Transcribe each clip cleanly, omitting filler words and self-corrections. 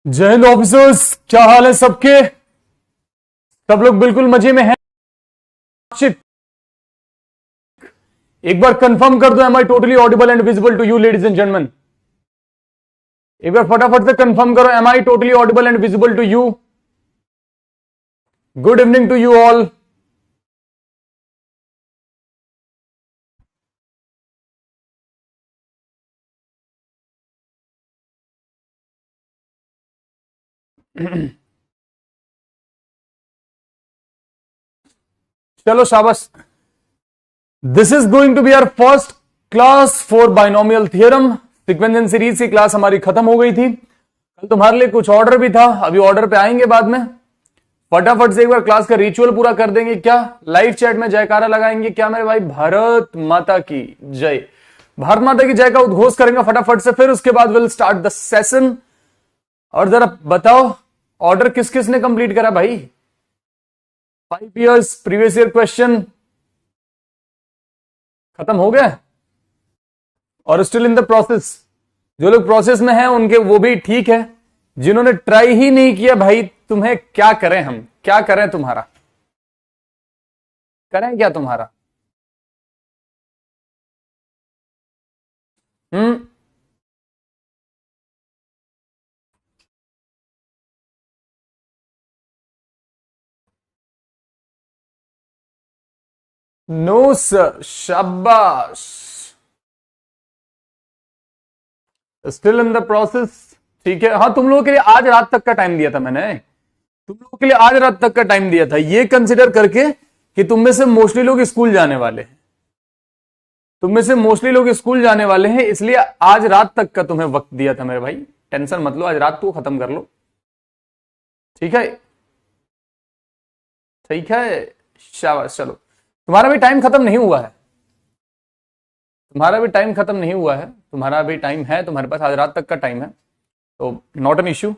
जय हिंद ऑफिसर्स, क्या हाल है सबके। सब लोग बिल्कुल मजे में हैं। एक बार कंफर्म कर दो, am I totally audible and visible to you ladies and gentlemen. एक बार फटाफट से कंफर्म करो, am I totally audible and visible to you. Good evening to you all. चलो शाबाश। This is going to be our first class for binomial theorem. Sequence and series की class हमारी खत्म हो गई थी। कल तुम्हारे लिए कुछ ऑर्डर भी था, अभी ऑर्डर पे आएंगे बाद में। फटाफट से एक बार क्लास का रिचुअल पूरा कर देंगे। क्या लाइव चैट में जयकारा लगाएंगे क्या मेरे भाई? भारत माता की जय। भारत माता की जय का उद्घोष करेंगे फटाफट से, फिर उसके बाद विल स्टार्ट द सेशन। और जरा बताओ ऑर्डर किस किस ने कंप्लीट करा भाई? 5 years प्रीवियस ईयर क्वेश्चन खत्म हो गया और स्टिल इन द प्रोसेस। जो लोग प्रोसेस में हैं उनके वो भी ठीक है। जिन्होंने ट्राई ही नहीं किया भाई, तुम्हें क्या करें हम? क्या करें तुम्हारा? करें क्या तुम्हारा? नो सर, शाबाश। स्टिल इन द प्रोसेस, ठीक है। हाँ, तुम लोगों के लिए आज रात तक का टाइम दिया था मैंने। तुम लोगों के लिए आज रात तक का टाइम दिया था, ये कंसिडर करके कि तुम में से मोस्टली लोग स्कूल जाने वाले हैं। तुम में से मोस्टली लोग स्कूल जाने वाले हैं, इसलिए आज रात तक का तुम्हें वक्त दिया था मेरे भाई। टेंशन मत लो, आज रात को खत्म कर लो, ठीक है? ठीक है, शाबाश। चलो, तुम्हारा भी टाइम खत्म नहीं हुआ है। तुम्हारा भी टाइम खत्म नहीं हुआ है, तुम्हारा भी टाइम है। तुम्हारे पास आज रात तक का टाइम है, तो नॉट एन इश्यू।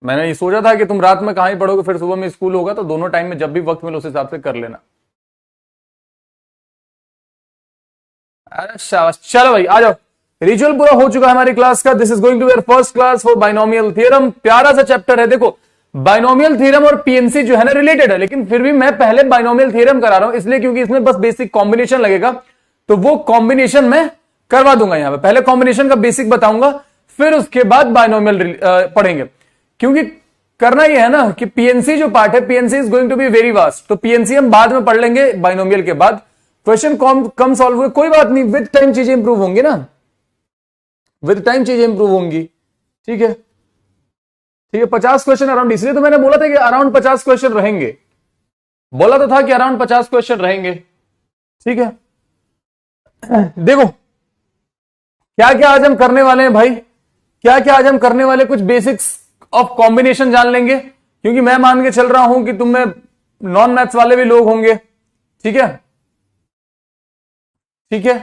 मैंने ये सोचा था कि तुम रात में कहां ही पढ़ोगे, फिर सुबह में स्कूल होगा, तो दोनों टाइम में जब भी वक्त मिले उस हिसाब से कर लेना। अरे शाबाश। चलो भाई आ जाओ, रिचुअल पूरा हो चुका है हमारी क्लास का। This is going to be first class for binomial theorem. प्यारा सा चैप्टर है। देखो, बाइनोमियल थ्योरम और पीएनसी जो है ना रिलेटेड है, लेकिन फिर भी मैं पहले बाइनोमियल थ्योरम करा रहा हूं, इसलिए क्योंकि इसमें बस बेसिक कॉम्बिनेशन लगेगा, तो वो कॉम्बिनेशन में करवा दूंगा। यहां पे पहले कॉम्बिनेशन का बेसिक बताऊंगा, फिर उसके बाद बाइनोमियल पढ़ेंगे। क्योंकि करना ही है ना कि पीएनसी जो पार्ट है, PNC is going to be very vast, तो पीएनसी हम बाद में पढ़ लेंगे बाइनोमियल के बाद। क्वेश्चन कम सॉल्व हुए कोई बात नहीं, विद टाइम चीजें इंप्रूव होंगी ना, विद टाइम चीजें इंप्रूव होंगी, ठीक है? ठीक है, 50 क्वेश्चन अराउंड, इसलिए तो मैंने बोला था कि अराउंड 50 क्वेश्चन रहेंगे। बोला तो था कि अराउंड 50 क्वेश्चन रहेंगे, ठीक है? देखो क्या क्या आज हम करने वाले हैं भाई, क्या क्या आज हम करने वाले, कुछ बेसिक्स ऑफ कॉम्बिनेशन जान लेंगे, क्योंकि मैं मान के चल रहा हूं कि तुम में नॉन मैथ्स वाले भी लोग होंगे, ठीक है? ठीक है,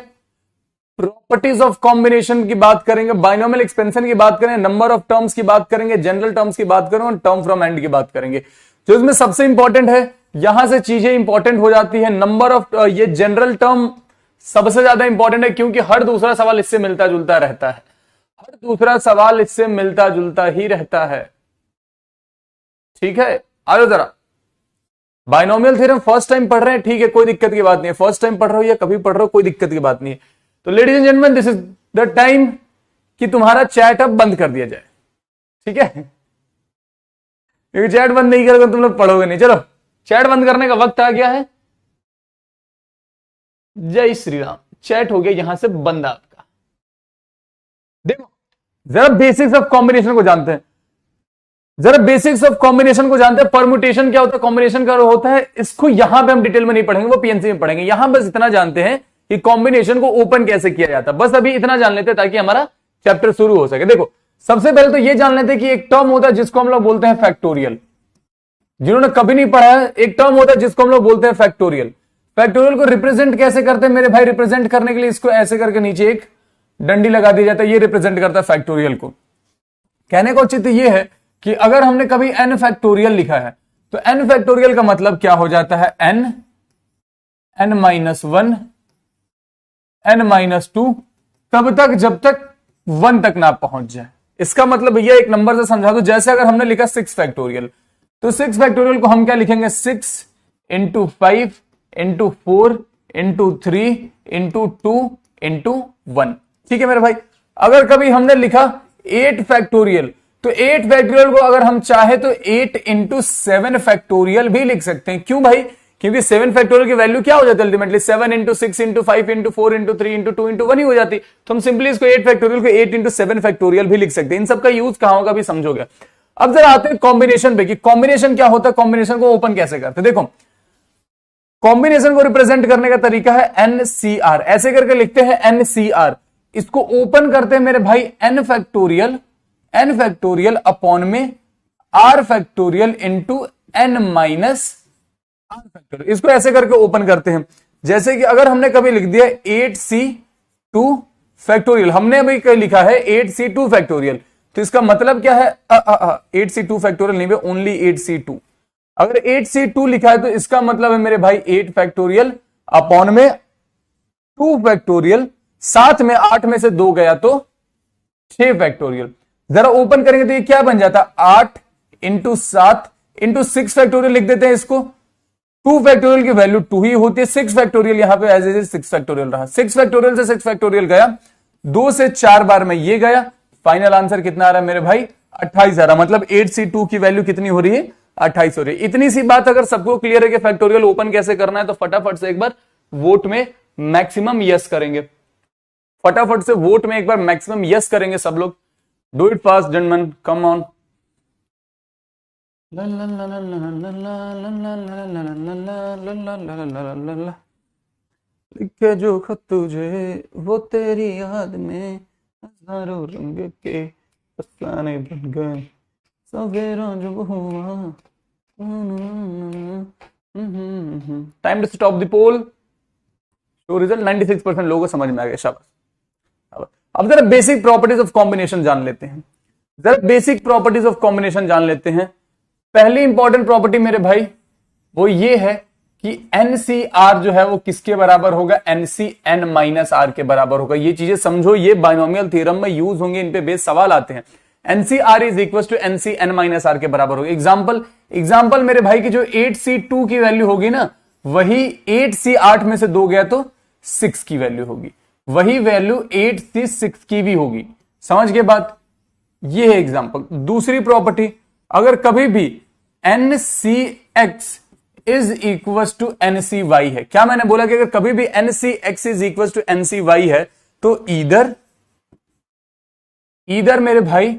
प्रॉपर्टीज ऑफ कॉम्बिनेशन की बात करेंगे, बाइनोमियल एक्सपेंशन की बात करेंगे, नंबर ऑफ टर्म्स की बात करेंगे, जनरल टर्म्स की बात करेंगे और टर्म फ्रॉम एंड की बात करेंगे। जो इसमें सबसे इंपॉर्टेंट है, यहां से चीजें इंपॉर्टेंट हो जाती है। नंबर ऑफ ये जनरल टर्म सबसे ज्यादा इंपॉर्टेंट है, क्योंकि हर दूसरा सवाल इससे मिलता जुलता रहता है। हर दूसरा सवाल इससे मिलता जुलता ही रहता है, ठीक है? आ जाओ जरा। बाइनोमियल थ्योरम फर्स्ट टाइम पढ़ रहे हैं, ठीक है, कोई दिक्कत की बात नहीं है। फर्स्ट टाइम पढ़ रहे हो या कभी पढ़ रहे हो, कोई दिक्कत की बात नहीं है। तो ladies and gentleman, this is the time कि तुम्हारा चैट अब बंद कर दिया जाए, ठीक है? क्योंकि चैट बंद नहीं करोगे तुम लोग पढ़ोगे नहीं। चलो, चैट बंद करने का वक्त आ गया है। जय श्री राम। चैट हो गया यहां से बंद आपका। देखो, जरा बेसिक्स ऑफ कॉम्बिनेशन को जानते हैं, जरा बेसिक्स ऑफ कॉम्बिनेशन को जानते हैं। परमुटेशन क्या होता है, कॉम्बिनेशन क्या होता है, इसको यहां पे हम डिटेल में नहीं पढ़ेंगे, वो पीएनसी में पढ़ेंगे। यहां बस इतना जानते हैं कि कॉम्बिनेशन को ओपन कैसे किया जाता है, बस अभी इतना जान लेते हैं ताकि हमारा चैप्टर शुरू हो सके। देखो, सबसे पहले तो ये जान लेते हैं कि एक टर्म होता है जिसको हम लोग बोलते हैं फैक्टोरियल। जिन्होंने कभी नहीं पढ़ा है, एक टर्म होता है जिसको हम लोग बोलते हैं फैक्टोरियल। फैक्टोरियल को रिप्रेजेंट कैसे करते हैं मेरे भाई? रिप्रेजेंट करने के लिए इसको ऐसे करके नीचे एक डंडी लगा दी जाता है, ये रिप्रेजेंट करता है फैक्टोरियल को। कहने का औचित्य ये है कि अगर हमने कभी n फैक्टोरियल लिखा है, तो n फैक्टोरियल का मतलब क्या हो जाता है? n -1 n -2, तब तक जब तक 1 तक ना पहुंच जाए। इसका मतलब भैया एक नंबर से समझा दो, जैसे अगर हमने लिखा 6 फैक्टोरियल, तो 6 फैक्टोरियल को हम क्या लिखेंगे, 6 into 5 into 4 into 3 into 2 into 1। ठीक है मेरे भाई। अगर कभी हमने लिखा 8 फैक्टोरियल, तो 8 फैक्टोरियल को अगर हम चाहे तो 8 इंटू 7 फैक्टोरियल भी लिख सकते हैं। क्यों भाई, क्योंकि 7 फैक्टोरियल की वैल्यू क्या हो जाती है ultimately, 7 into 6 into 5 into 4 into 3 into 2 into 1 ही हो जाती। तो हम सिंपली इसको 8 फैक्टोरियल को 8 इंटू 7 फैक्टोरियल भी लिख सकते हैं। इन सबका यूज कहां होगा भी समझोगे। अब जरा आते हैं कॉम्बिनेशन पे कि कॉम्बिनेशन क्या होता है, कॉम्बिनेशन को ओपन कैसे करते हैं। देखो कॉम्बिनेशन को रिप्रेजेंट करने का तरीका है एनसीआर, ऐसे करके लिखते हैं एनसीआर। इसको ओपन करते हैं मेरे भाई एन फैक्टोरियल अपॉन में R factorial into N minus R factorial. इसको ऐसे करके ओपन करते हैं, जैसे कि अगर हमने कभी लिख दिया 8c2 फैक्टोरियल, हमने अभी कहीं लिखा है 8c2 फैक्टोरियल, तो इसका मतलब क्या है 8c2 फैक्टोरियल नहीं, ओनली 8c2। अगर 8c2 लिखा है तो इसका मतलब है मेरे भाई 8 फैक्टोरियल अपॉन में 2 फैक्टोरियल, साथ में 8 में से 2 गया तो 6 फैक्टोरियल। जरा ओपन करेंगे तो ये क्या बन जाता, 8 इंटू 7 इंटू 6 फैक्टोरियल लिख देते हैं इसको। 2 फैक्टोरियल की वैल्यू 2 ही होती है, 6 फैक्टोरियल यहां पे एज इज 6 फैक्टोरियल रहा, 6 फैक्टोरियल से 6 फैक्टोरियल गया, 2 से 4 बार में ये गया, फाइनल आंसर कितना आ रहा है मेरे भाई 28 आ रहा। मतलब 8c2 की वैल्यू कितनी हो रही है, 28 हो रही है। इतनी सी बात अगर सबको क्लियर है कि फैक्टोरियल ओपन कैसे करना है, तो फटाफट से एक बार वोट में मैक्सिमम यस करेंगे, फटाफट से वोट में एक बार मैक्सिमम यस करेंगे सब लोग। Do it fast gentleman, come on. लिखे जो खत तुझे वो तेरी याद में हजारों रंग के अफसाने बन गए, सवेरा जब हुआ। Time to stop the poll. Show result 96% लोगों को समझ में आ गया, शाबाश। अब जरा बेसिक प्रॉपर्टीज ऑफ कॉम्बिनेशन जान लेते हैं, जरा बेसिक प्रॉपर्टीज ऑफ कॉम्बिनेशन जान लेते हैं। पहली इंपॉर्टेंट प्रॉपर्टी मेरे भाई वो ये है कि एनसीआर जो है वो किसके बराबर होगा, एनसीएन माइनस आर के बराबर होगा। ये चीजें समझो, ये बाइनोमियल थ्योरम में यूज होंगे, इन पे बेस सवाल आते हैं। NCR is equal to NCN minus R के बराबर होगा। एग्जाम्पल मेरे भाई की जो 8c2 की वैल्यू होगी ना, वही 8c8 में से 2 गया तो 6 की वैल्यू होगी, वही वैल्यू 8c6 की भी होगी। समझ गए बात, ये है एग्जाम्पल। दूसरी प्रॉपर्टी, अगर कभी भी NCX is equal to NCY है, क्या मैंने बोला कि अगर कभी भी NCX is equal to NCY है तो इधर मेरे भाई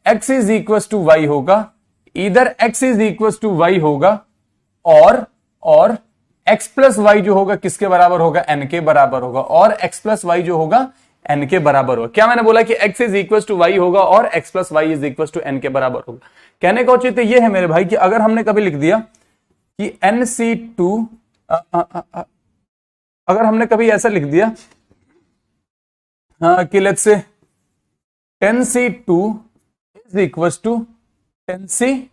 x is equal to y होगा, इधर x is equal to y होगा, और x प्लस वाई जो होगा किसके बराबर होगा, n के बराबर होगा, और x प्लस वाई जो होगा n के बराबर होगा। क्या मैंने बोला कि x is equal to y होगा और x plus Y is equal to n के बराबर होगा। कहने का औचित्य यह है मेरे भाई कि अगर हमने कभी लिख दिया कि NC2 अगर हमने कभी ऐसा लिख दिया कि let's say 10C2 is equal to 10CX,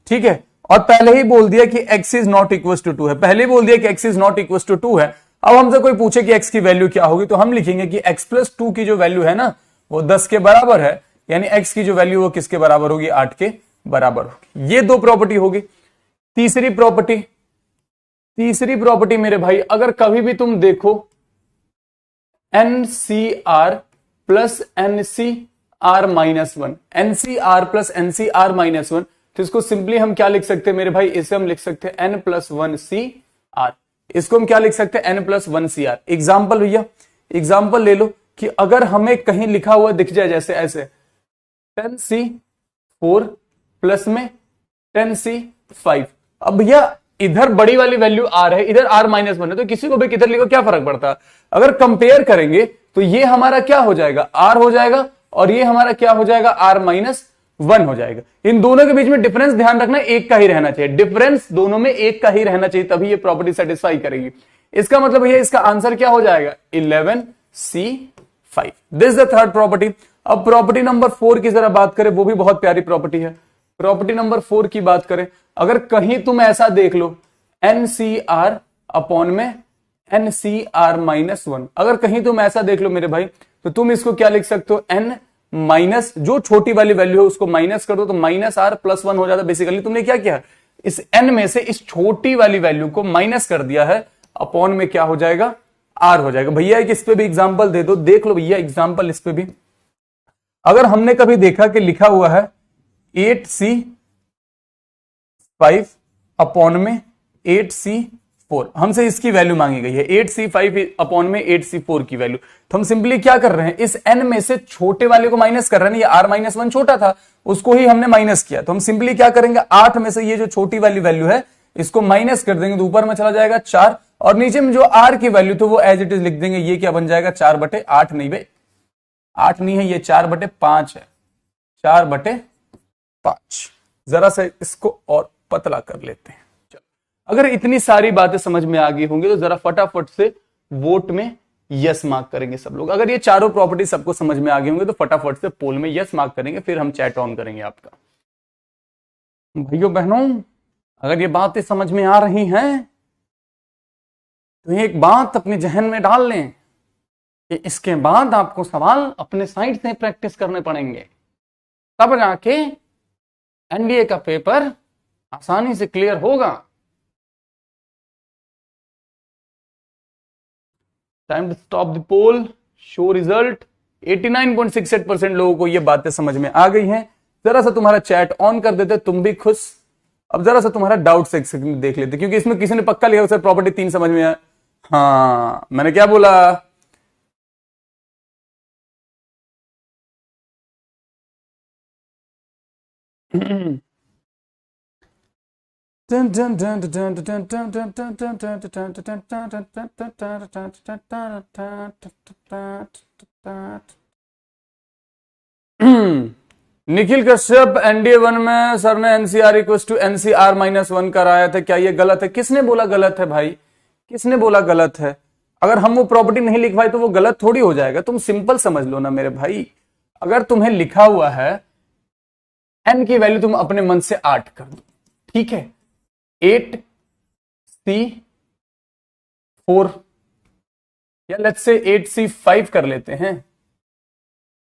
ठीक है, और पहले ही बोल दिया कि x is not equal to 2 है, पहले ही बोल दिया कि x is not equal to 2 है। अब हमसे कोई पूछे कि x की वैल्यू क्या होगी, तो हम लिखेंगे कि x प्लस 2 की जो वैल्यू है ना वो 10 के बराबर है, यानी x की जो वैल्यू वो किसके बराबर होगी, 8 के बराबर होगी। ये 2 प्रॉपर्टी होगी। तीसरी प्रॉपर्टी मेरे भाई, अगर कभी भी तुम देखो NCR plus NCR minus 1, NCR plus NCR minus 1, तो इसको सिंपली हम क्या लिख सकते हैं मेरे भाई, इसे हम लिख सकते हैं N प्लस 1CR। इसको हम क्या लिख सकते हैं, N प्लस 1CR। एग्जाम्पल भैया, एग्जाम्पल ले लो कि अगर हमें कहीं लिखा हुआ दिख जाए जैसे ऐसे 10C4 प्लस में 10C5, अब भैया इधर बड़ी वाली वैल्यू R है, इधर R माइनस 1 है, तो किसी को भी किधर लिखो क्या फर्क पड़ता है। अगर कंपेयर करेंगे तो ये हमारा क्या हो जाएगा, R हो जाएगा, और ये हमारा क्या हो जाएगा, R माइनस 1 हो जाएगा। इन दोनों के बीच में डिफरेंस ध्यान रखना एक का ही रहना चाहिए, डिफरेंस दोनों में एक का ही रहना चाहिए, तभी ये प्रॉपर्टी सेटिस्फाई करेगी। इसका मतलब भैया इसका आंसर क्या हो जाएगा, 11C5। This is the third property. अब प्रॉपर्टी नंबर 4 की जरा बात करें, वो भी बहुत प्यारी प्रॉपर्टी है। प्रॉपर्टी नंबर 4 की बात करें, अगर कहीं तुम ऐसा देख लो NCR अपॉन में NCR माइनस 1, अगर कहीं तुम ऐसा देख लो मेरे भाई, तो तुम इसको क्या लिख सकते हो, n माइनस जो छोटी वाली वैल्यू है उसको माइनस कर दो तो माइनस आर प्लस 1 हो जाता। बेसिकली तुमने क्या किया, इस n में से इस छोटी वाली वैल्यू को माइनस कर दिया है, अपॉन में क्या हो जाएगा, r हो जाएगा। भैया एक इस पे भी एग्जांपल दे दो, देख लो भैया एग्जांपल इस पे भी। अगर हमने कभी देखा कि लिखा हुआ है 8c5 अपॉन में 8c4, हमसे इसकी वैल्यू मांगी गई है 8c5 अपॉन में 8c4 की वैल्यू, तो हम सिंपली क्या कर रहे हैं, इस n में से छोटे वाले को माइनस कर रहे हैं। ये r-1 छोटा था उसको ही हमने माइनस किया, तो हम सिंपली क्या करेंगे, 8 में से ये जो छोटी वाली वैल्यू है इसको माइनस कर देंगे तो ऊपर में चला जाएगा 4, और नीचे में जो r की वैल्यू तो वो एज इट इज लिख देंगे। ये क्या बन जाएगा, 4/8 नहीं भाई, 8 नहीं है, ये 4/5 है, 4/5। जरा सा इसको और पतला कर लेते हैं। चलो, अगर इतनी सारी बातें समझ में आ गई होंगी तो जरा फटाफट से वोट में यस मार्क करेंगे सब लोग। अगर ये चारों प्रॉपर्टी सबको समझ में आ गई होंगी तो फटाफट से पोल में यस मार्क करेंगे, फिर हम चैट ऑन करेंगे आपका। भाइयों बहनों, अगर ये बातें समझ में आ रही हैं तो एक बात अपने जहन में डाल लें कि इसके बाद आपको सवाल अपने साइड से प्रैक्टिस करने पड़ेंगे, तब जाके एनडीए का पेपर आसानी से क्लियर होगा। Time to stop the poll, show result. 89.68% लोगों को ये बातें समझ में आ गई हैं। जरा सा तुम्हारा चैट ऑन कर देते, तुम भी खुश। अब जरा सा तुम्हारा डाउट से देख लेते, क्योंकि इसमें किसी ने पक्का लिखा सर प्रॉपर्टी 3 समझ में आया। हाँ, मैंने क्या बोला, निखिल कश्यप एनडीए 1 में सर ने एनसीआर इक्वल टू एनसीआर-1 कराया था, क्या ये गलत है? किसने बोला गलत है भाई, किसने बोला गलत है? अगर हम वो प्रॉपर्टी नहीं लिखवाए तो वो गलत थोड़ी हो जाएगा। तुम सिंपल समझ लो ना मेरे भाई, अगर तुम्हें लिखा हुआ है n की वैल्यू तुम अपने मन से 8 कर दो, ठीक है, 8c4 या लेट्स से 8c5 कर लेते हैं,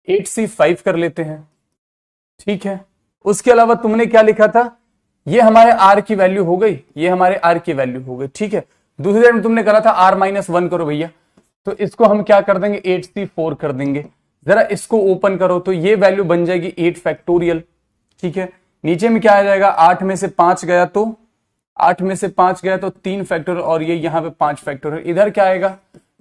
8c5 कर लेते हैं, ठीक है। उसके अलावा तुमने क्या लिखा था, ये हमारे r की वैल्यू हो गई, ये हमारे r की वैल्यू हो गई, ठीक है। दूसरी साइड में तुमने करा था r-1 करो भैया, तो इसको हम क्या कर देंगे, 8c4 कर देंगे। जरा इसको ओपन करो तो ये वैल्यू बन जाएगी 8 फैक्टोरियल, ठीक है। नीचे में क्या आ जाएगा, 8 में से 5 गया तो 8 में से 5 गया तो 3 फैक्टोरियल, और ये यहां पे 5 फैक्टोरियल, इधर क्या आएगा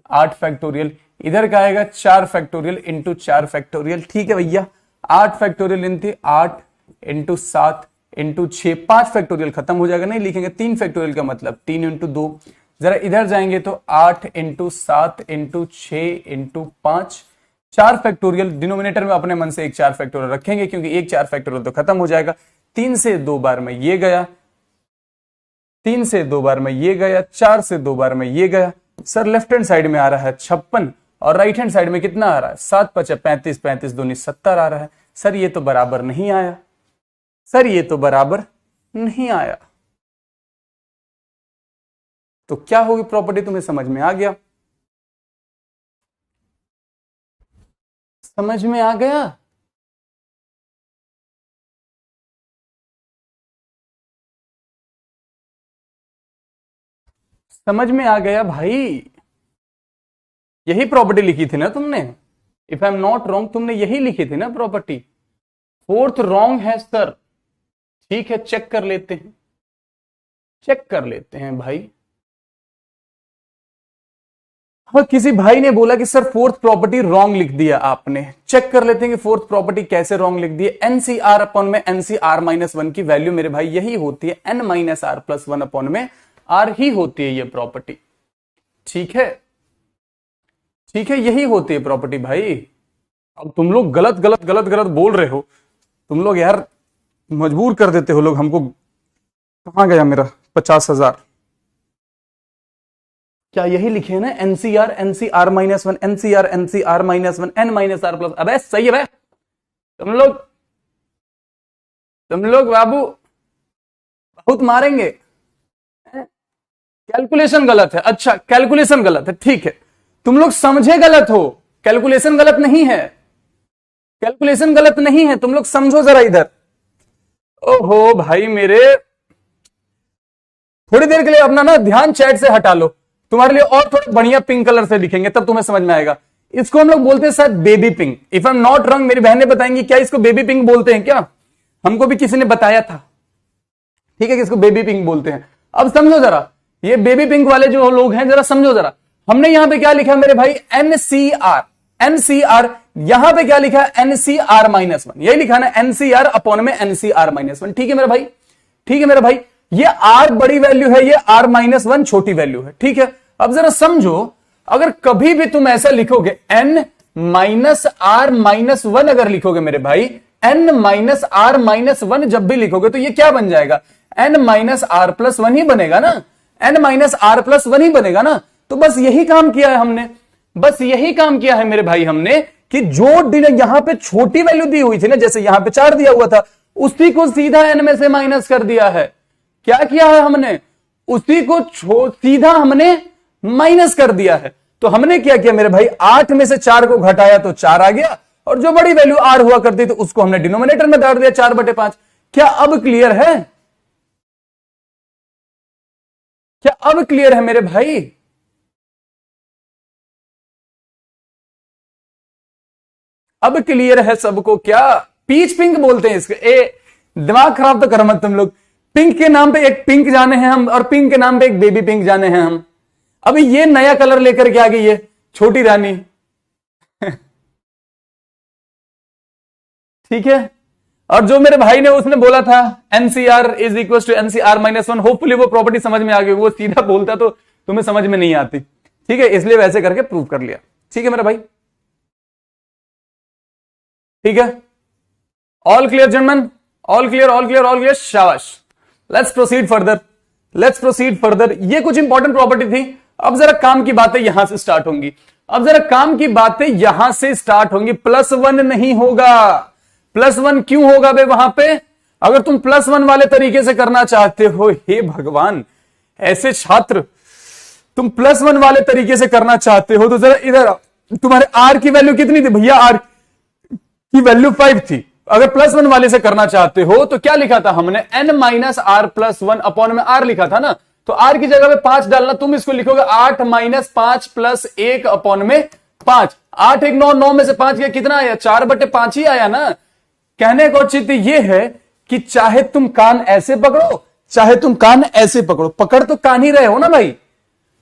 8 फैक्टोरियल, इधर क्या आएगा 4 फैक्टोरियल इंटू 4 फैक्टोरियल, ठीक है भैया। 8 factorial into 8 into 7 into 6, 5 factorial खत्म हो जाएगा, नहीं लिखेंगे 3 फैक्टोरियल का मतलब 3 इंटू 2। जरा इधर जाएंगे तो 8 into 7 into 6 into 5, 4 factorial. Denominator में अपने मन से एक 4 फैक्टोरियल रखेंगे, क्योंकि एक 4 फैक्टोरियल तो खत्म हो जाएगा। 3 से 2 बार में ये गया, 3 से 2 बार में ये गया, 4 से 2 बार में ये गया। सर लेफ्ट हैंड साइड में आ रहा है 56 और राइट हैंड साइड में कितना आ रहा है, 7 5 35, 35 दूनी 70 आ रहा है। सर ये तो बराबर नहीं आया, सर ये तो बराबर नहीं आया। तो क्या होगी प्रॉपर्टी, तुम्हें समझ में आ गया, समझ में आ गया? समझ में आ गया भाई, यही प्रॉपर्टी लिखी थी ना तुमने, if I am not wrong तुमने यही लिखी थी ना प्रॉपर्टी। 4th रॉन्ग है सर, ठीक है, चेक कर लेते हैं, चेक कर लेते हैं भाई। हाँ, किसी भाई ने बोला कि सर 4th प्रॉपर्टी रॉन्ग लिख दिया आपने, चेक कर लेते हैं कि 4th प्रॉपर्टी कैसे रॉन्ग लिख दी है। एनसीआर अपॉन में एनसीआर-1 की वैल्यू मेरे भाई यही होती है, n-r+1 अपॉन में r ही होती है ये प्रॉपर्टी, ठीक है, ठीक है, यही होती है प्रॉपर्टी भाई। अब तुम लोग गलत गलत गलत गलत बोल रहे हो, तुम लोग यार मजबूर कर देते हो लोग हमको। कहां गया मेरा 50,000, क्या यही लिखे है ना, एनसीआर एनसीआर-1 एनसीआर एनसीआर-1 n-r+, अबे सही है भाई, तुम लोग बाबू बहुत मारेंगे। कैलकुलेशन गलत है, अच्छा कैलकुलेशन गलत है, ठीक है, तुम लोग समझे गलत हो, कैलकुलेशन गलत नहीं है, कैलकुलेशन गलत नहीं है, तुम लोग समझो जरा इधर। ओहो भाई मेरे, थोड़ी देर के लिए अपना ना ध्यान चैट से हटा लो, तुम्हारे लिए और थोड़ा बढ़िया पिंक कलर से लिखेंगे तब तुम्हें समझ में आएगा। इसको हम लोग बोलते हैं शायद baby pink, if I am not wrong. मेरी बहनें बताएंगी क्या इसको बेबी पिंक बोलते हैं क्या, हमको भी किसी ने बताया था, ठीक है कि इसको बेबी पिंक बोलते हैं। अब समझो जरा, ये बेबी पिंक वाले जो लोग हैं जरा समझो जरा, हमने यहां पे क्या लिखा मेरे भाई, एनसीआर, एनसीआर, यहां पे क्या लिखा है, एनसीआर -1, यही लिखा ना, एनसीआर अपॉन में एनसीआर -1, ठीक है मेरा भाई, ठीक है मेरा भाई। ये आर बड़ी वैल्यू है, ये आर -1 छोटी वैल्यू है, ठीक है। अब जरा समझो, अगर कभी भी तुम ऐसा लिखोगे n -r-1 अगर लिखोगे मेरे भाई, n -r-1 जब भी लिखोगे तो ये क्या बन जाएगा, n -r+1 ही बनेगा ना, n -r+1 ही बनेगा ना। तो बस यही काम किया है हमने, बस यही काम किया है मेरे भाई हमने, कि जो यहां पे छोटी वैल्यू दी हुई थी ना, जैसे यहां पे 4 दिया हुआ था, उसी को सीधा n में से माइनस कर दिया है। क्या किया है हमने, उसी को सीधा हमने माइनस कर दिया है। तो हमने क्या किया मेरे भाई, 8 में से 4 को घटाया तो 4 आ गया, और जो बड़ी वैल्यू r हुआ करती तो उसको हमने डिनोमिनेटर में डाल दिया 4/5। क्या अब क्लियर है, क्या अब क्लियर है मेरे भाई? अब क्लियर है सबको क्या? पीच पिंक बोलते हैं इसके। दिमाग खराब तो कर मत तुम लोग। पिंक के नाम पे एक पिंक जाने हैं हम, और पिंक के नाम पे एक बेबी पिंक जाने हैं हम। अभी ये नया कलर लेकर के आ गई है छोटी रानी ठीक है। और जो मेरे भाई ने उसने बोला था NCR is equal to NCR -1, hopefully वो प्रॉपर्टी समझ में आ गई। वो सीधा बोलता तो तुम्हें समझ में नहीं आती, ठीक है, इसलिए वैसे करके प्रूव कर लिया। ठीक है मेरा भाई, ठीक है। All clear gentleman, all clear, all clear, all clear, शाबाश। Let's proceed further, let's proceed further. ये कुछ इंपॉर्टेंट प्रॉपर्टी थी। अब जरा काम की बातें यहां से स्टार्ट होंगी, अब जरा काम की बातें यहां से स्टार्ट होंगी। +1 नहीं होगा। +1 क्यों होगा बे वहां पे? अगर तुम +1 वाले तरीके से करना चाहते हो, हे भगवान, ऐसे छात्र, तुम +1 वाले तरीके से करना चाहते हो तो जरा इधर, तुम्हारे आर की वैल्यू कितनी थी भैया? आर की वैल्यू 5 थी। अगर +1 वाले से करना चाहते हो तो क्या लिखा था हमने? n -r+1 अपॉन में r लिखा था ना। तो r की जगह पे 5 डालना। तुम इसको लिखोगे 8 - 5 + 1 अपॉन में 5। 8 1 9, 9 में से 5 गया, कितना आया? 4/5 ही आया ना। कहने का औचित्य यह है कि चाहे तुम कान ऐसे पकड़ो, चाहे तुम कान ऐसे पकड़ो, पकड़ तो कान ही रहे हो ना भाई।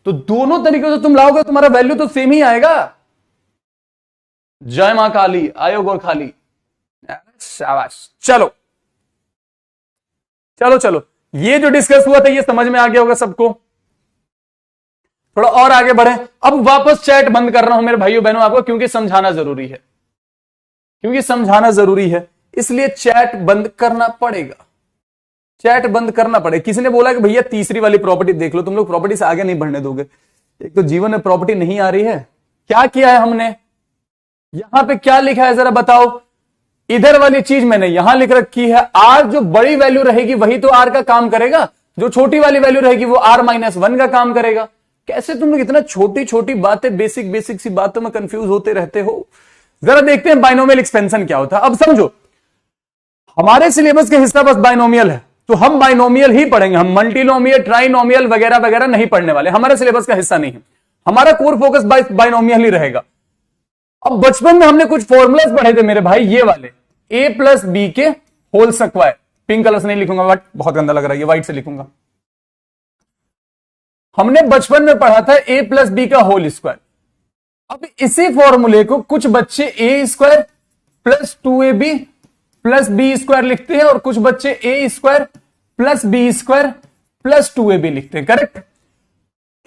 तो दोनों तरीके से तुम लाओगे, तुम्हारा वैल्यू तो सेम ही आएगा। जय मां काली, आयो गोर खाली, शाबाश। चलो चलो चलो, ये जो डिस्कस हुआ था ये समझ में आ गया होगा सबको। थोड़ा और आगे बढ़े। अब वापस चैट बंद कर रहा हूं मेरे भाइयों बहनों आपको, क्योंकि समझाना जरूरी है, क्योंकि समझाना जरूरी है, इसलिए चैट बंद करना पड़ेगा, चैट बंद करना पड़ेगा। किसी ने बोला कि भैया तीसरी वाली प्रॉपर्टी देख लो। तुम लोग प्रॉपर्टी से आगे नहीं बढ़ने दोगे। एक तो जीवन में प्रॉपर्टी नहीं आ रही है। क्या किया है हमने? यहां पे क्या लिखा है जरा बताओ? इधर वाली चीज मैंने यहां लिख रखी है। आर जो बड़ी वैल्यू रहेगी वही तो आर का काम करेगा, जो छोटी वाली वैल्यू रहेगी वो r -1 का काम करेगा। कैसे तुम लोग इतना छोटी छोटी बातें, बेसिक बेसिक सी बातों में कंफ्यूज होते रहते हो? जरा देखते हैं बाइनोमियल एक्सपेंशन क्या होता है। अब समझो, हमारे सिलेबस का हिस्सा बस बाइनोमियल है, तो हम बाइनोमियल ही पढ़ेंगे। हम मल्टीनोमियल, ट्राइनोमियल वगैरह वगैरह नहीं पढ़ने वाले, हमारे सिलेबस का हिस्सा नहीं है। हमारा कोर फोकस बाइनोमियल ही रहेगा। अब बचपन में हमने कुछ फॉर्मूलाज पढ़े थे मेरे भाई, ये वाले a + b के होल स्क्वायर। पिंक कलर से नहीं लिखूंगा, बट बहुत गंदा लग रहा है, ये व्हाइट से लिखूंगा। हमने बचपन में पढ़ा था a + b का होल स्क्वायर। अब इसी फॉर्मूले को कुछ बच्चे a² + 2ab + b² लिखते हैं, और कुछ बच्चे a² + b² + 2ab लिखते हैं। Correct?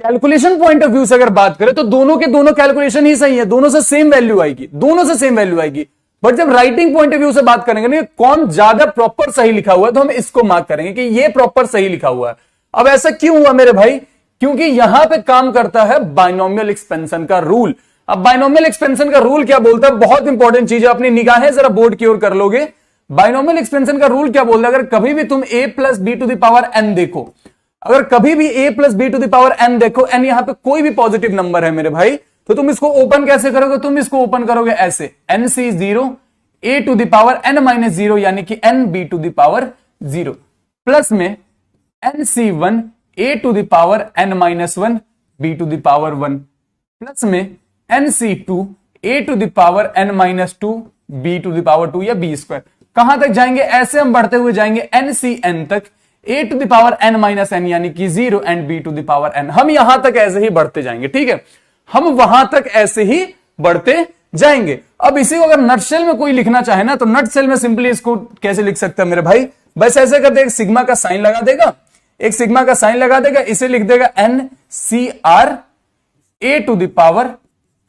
Calculation point of view से अगर बात करें तो दोनों के दोनों कैलकुलेशन ही सही है, दोनों से सेम वैल्यू आएगी, दोनों से सेम वैल्यू आएगी। बट जब राइटिंग पॉइंट ऑफ व्यू से बात करेंगे ना, कौन ज्यादा प्रॉपर सही लिखा हुआ है, तो हम इसको मार्क करेंगे कि ये प्रॉपर सही लिखा हुआ है। अब ऐसा क्यों हुआ मेरे भाई? क्योंकि यहां पे काम करता है बाइनोमियल एक्सपेंशन का रूल। अब बाइनोमियल एक्सपेंशन का रूल क्या बोलता है? बहुत इंपॉर्टेंट चीज है, अपनी निगाहें जरा बोर्ड की ओर कर लोगे। बाइनोमियल एक्सपेंशन का रूल क्या बोलता है? अगर कभी भी तुम a + b⁴n देखो, अगर कभी भी a + b⁴n देखो, n यहां पे कोई भी पॉजिटिव नंबर है मेरे भाई, तो तुम इसको ओपन कैसे करोगे, तुम इसको ओपन करोगे ऐसे, nc0 a to the power n minus 0 यानी कि nb to the power 0 plus में nc1 a to the power n minus 1 b to the power 1 plus में nc2 a to the power n minus 2 b to the power 2 या b square. कहां तक जाएंगे, ऐसे हम बढ़ते हुए जाएंगे ncn तक, a to the power n minus n यानी कि 0 and b to the power n। हम यहां तक ऐसे ही बढ़ते जाएंगे, ठीक है, हम वहां तक ऐसे ही बढ़ते जाएंगे। अब इसी को अगर नटशेल में कोई लिखना चाहे ना, तो नटशेल में सिंपली इसको कैसे लिख सकते हैं मेरे भाई, बस ऐसे कर दे, एक सिग्मा का साइन लगा देगा, एक सिग्मा का साइन लगा देगा, इसे लिख देगा N C R A to the power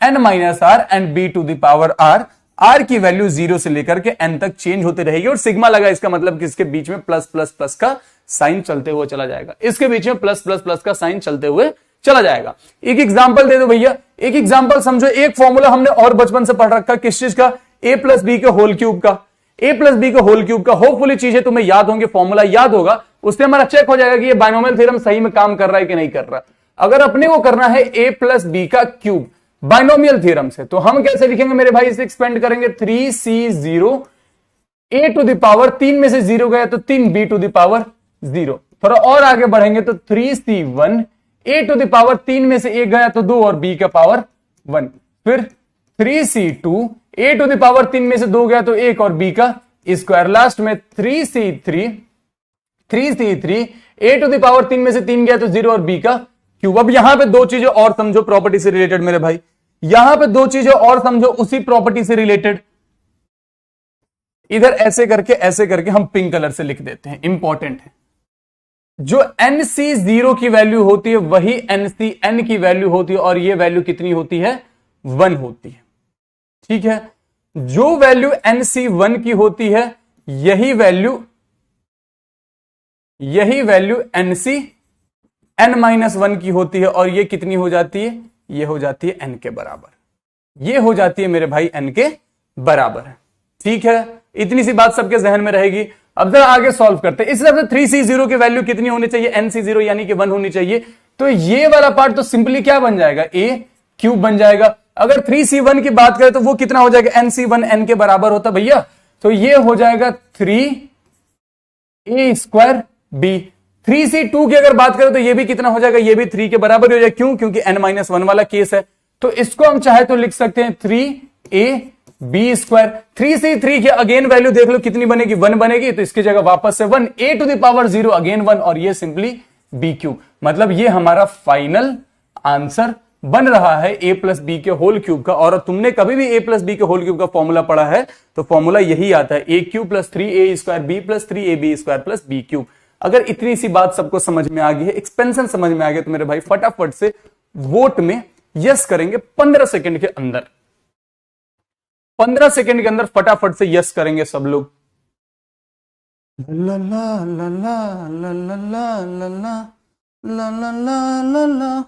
n minus R and b to the power r। r की वैल्यू 0 से लेकर के n तक चेंज होते रहेगी, और सिग्मा लगा, इसका मतलब कि इसके बीच में प्लस प्लस प्लस का साइन चलते हुए चला जाएगा, इसके बीच में प्लस प्लस प्लस का साइन चलते हुए चला जाएगा। एक एग्जांपल दे दो भैया, एक एग्जांपल समझो, एक फॉर्मूला हमने और बचपन से पढ़ रखा, किस चीज का, a प्लस बी के होल क्यूब का, a प्लस बी के होल क्यूब का। होपफुली चीजें तुम्हें याद होंगे, फॉर्मूला याद होगा, उससे हमारा चेक हो जाएगा कि ये बाइनोमियल थ्योरम सही में काम कर रहा है कि नहीं कर रहा। अगर अपने को करना है a प्लस बी का क्यूब बाइनोमियल थ्योरम से, तो हम कैसे लिखेंगे मेरे भाई, इसे एक्सपेंड करेंगे, 3c0 a to the power 3 में से 0 गया तो 3b टू द पावर 0। थोड़ा और आगे बढ़ेंगे तो 3c1 a to the power 3 में से 1 गया तो 2 और b का पावर 1। फिर 3c2 a to the power 3 में से 2 गया तो 1 और b का स्क्वायर। लास्ट में 3c3 a to the power 3 में से 3 गया तो 0 और b का क्यूब। अब यहां पे दो चीजें और समझो प्रॉपर्टी से रिलेटेड मेरे भाई, यहां पे दो चीजें और समझो उसी प्रॉपर्टी से रिलेटेड। इधर ऐसे करके हम पिंक कलर से लिख देते हैं, इंपॉर्टेंट है। जो nc0 की वैल्यू होती है वही ncn की वैल्यू होती है, और ये वैल्यू कितनी होती है, 1 होती है, ठीक है। जो वैल्यू nc1 की होती है यही वैल्यू ncn माइनस 1 की होती है, और ये कितनी हो जाती है, ये हो जाती है n के बराबर, ये हो जाती है मेरे भाई n के बराबर है, ठीक है। इतनी सी बात सबके जहन में रहेगी। अब जरा आगे सॉल्व करते हैं। इस तरह से 3c0 की वैल्यू कितनी होनी चाहिए, nc0 यानी कि 1 होनी चाहिए। तो ये वाला पार्ट तो सिंपली क्या बन जाएगा, a क्यूब बन जाएगा। अगर 3c1 की बात करें तो वो कितना हो जाएगा, nc1 n के बराबर होता भैया, तो ये हो जाएगा 3a स्क्वायर b। 3c2 की अगर बात करें तो ये भी कितना हो जाएगा, ये भी 3 के बराबर हो जाएगा, क्यों, क्योंकि n-1 वाला केस है। तो इसको हम चाहे तो लिख सकते हैं 3ab स्क्वायर। 3c3 की अगेन वैल्यू देख लो कितनी बनेगी, 1 बनेगी, तो इसकी जगह वापस से 1, a to the power 0 again 1, और ये सिंपली b क्यूब। मतलब ये हमारा फाइनल आंसर बन रहा है a प्लस बी के होल क्यूब का। और तुमने कभी भी a प्लस बी के होल क्यूब का फॉर्मूला पढ़ा है तो फॉर्मूला यही आता है, a cube plus 3a square b plus 3ab square plus b cube. अगर इतनी सी बात सबको समझ में आ गई है, एक्सपेंशन समझ में आ गया, तो मेरे भाई फटाफट से वोट में यस करेंगे 15 सेकंड के अंदर, 15 सेकंड के अंदर फटाफट से यस करेंगे सब लोग। ला ला ला ला ला ला ला ला ला ला ला ला ला।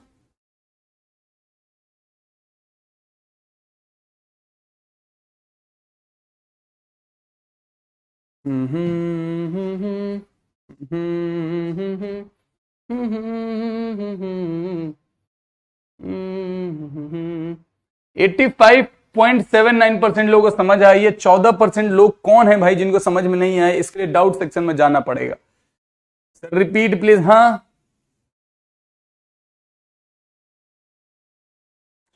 एट्टी 5.79% लोगों को समझ आई है। 14% लोग कौन है भाई जिनको समझ में नहीं आए, इसके लिए डाउट सेक्शन में जाना पड़ेगा। Sir repeat please.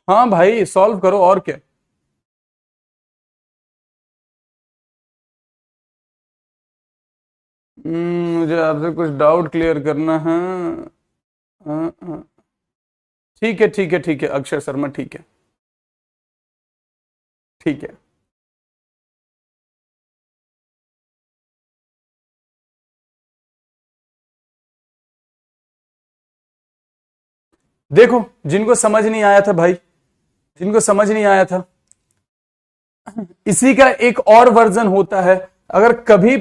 हाँ भाई सॉल्व करो और क्या। मुझे आपसे कुछ डाउट क्लियर करना है। ठीक है ठीक है ठीक है अक्षर शर्मा, ठीक है ठीक है। देखो जिनको समझ नहीं आया था भाई, जिनको समझ नहीं आया था, इसी का एक और वर्जन होता है। अगर कभी